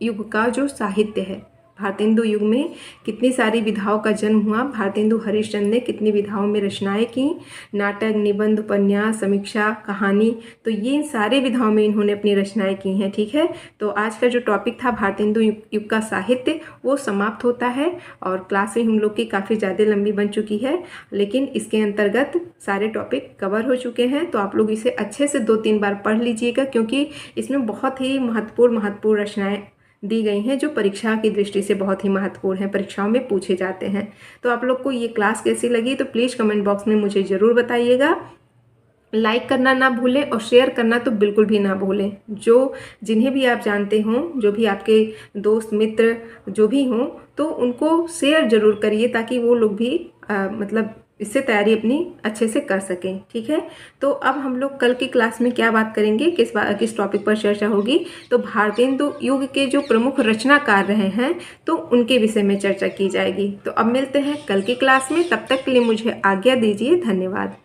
युग का जो साहित्य है, भारतेंदु युग में कितनी सारी विधाओं का जन्म हुआ, भारतेंदु हरिश्चंद्र ने कितनी विधाओं में रचनाएं की, नाटक, निबंध, उपन्यास, समीक्षा, कहानी, तो ये सारे विधाओं में इन्होंने अपनी रचनाएं की हैं, ठीक है। तो आज का जो टॉपिक था भारतेंदु युग का साहित्य, वो समाप्त होता है। और क्लास भी हम लोग की काफ़ी ज़्यादा लंबी बन चुकी है, लेकिन इसके अंतर्गत सारे टॉपिक कवर हो चुके हैं। तो आप लोग इसे अच्छे से 2-3 बार पढ़ लीजिएगा, क्योंकि इसमें बहुत ही महत्वपूर्ण रचनाएं दी गई हैं जो परीक्षा की दृष्टि से बहुत ही महत्वपूर्ण है, परीक्षाओं में पूछे जाते हैं। तो आप लोग को ये क्लास कैसी लगी, तो प्लीज़ कमेंट बॉक्स में मुझे ज़रूर बताइएगा। लाइक करना ना भूलें और शेयर करना तो बिल्कुल भी ना भूलें। जिन्हें भी आप जानते हों, जो भी आपके दोस्त मित्र जो भी हों, तो उनको शेयर ज़रूर करिए, ताकि वो लोग भी मतलब इससे तैयारी अपनी अच्छे से कर सकें, ठीक है। तो अब हम लोग कल की क्लास में क्या बात करेंगे, किस टॉपिक पर चर्चा होगी, तो भारतेंदु युग के जो प्रमुख रचनाकार रहे हैं तो उनके विषय में चर्चा की जाएगी। तो अब मिलते हैं कल की क्लास में, तब तक के लिए मुझे आज्ञा दीजिए, धन्यवाद।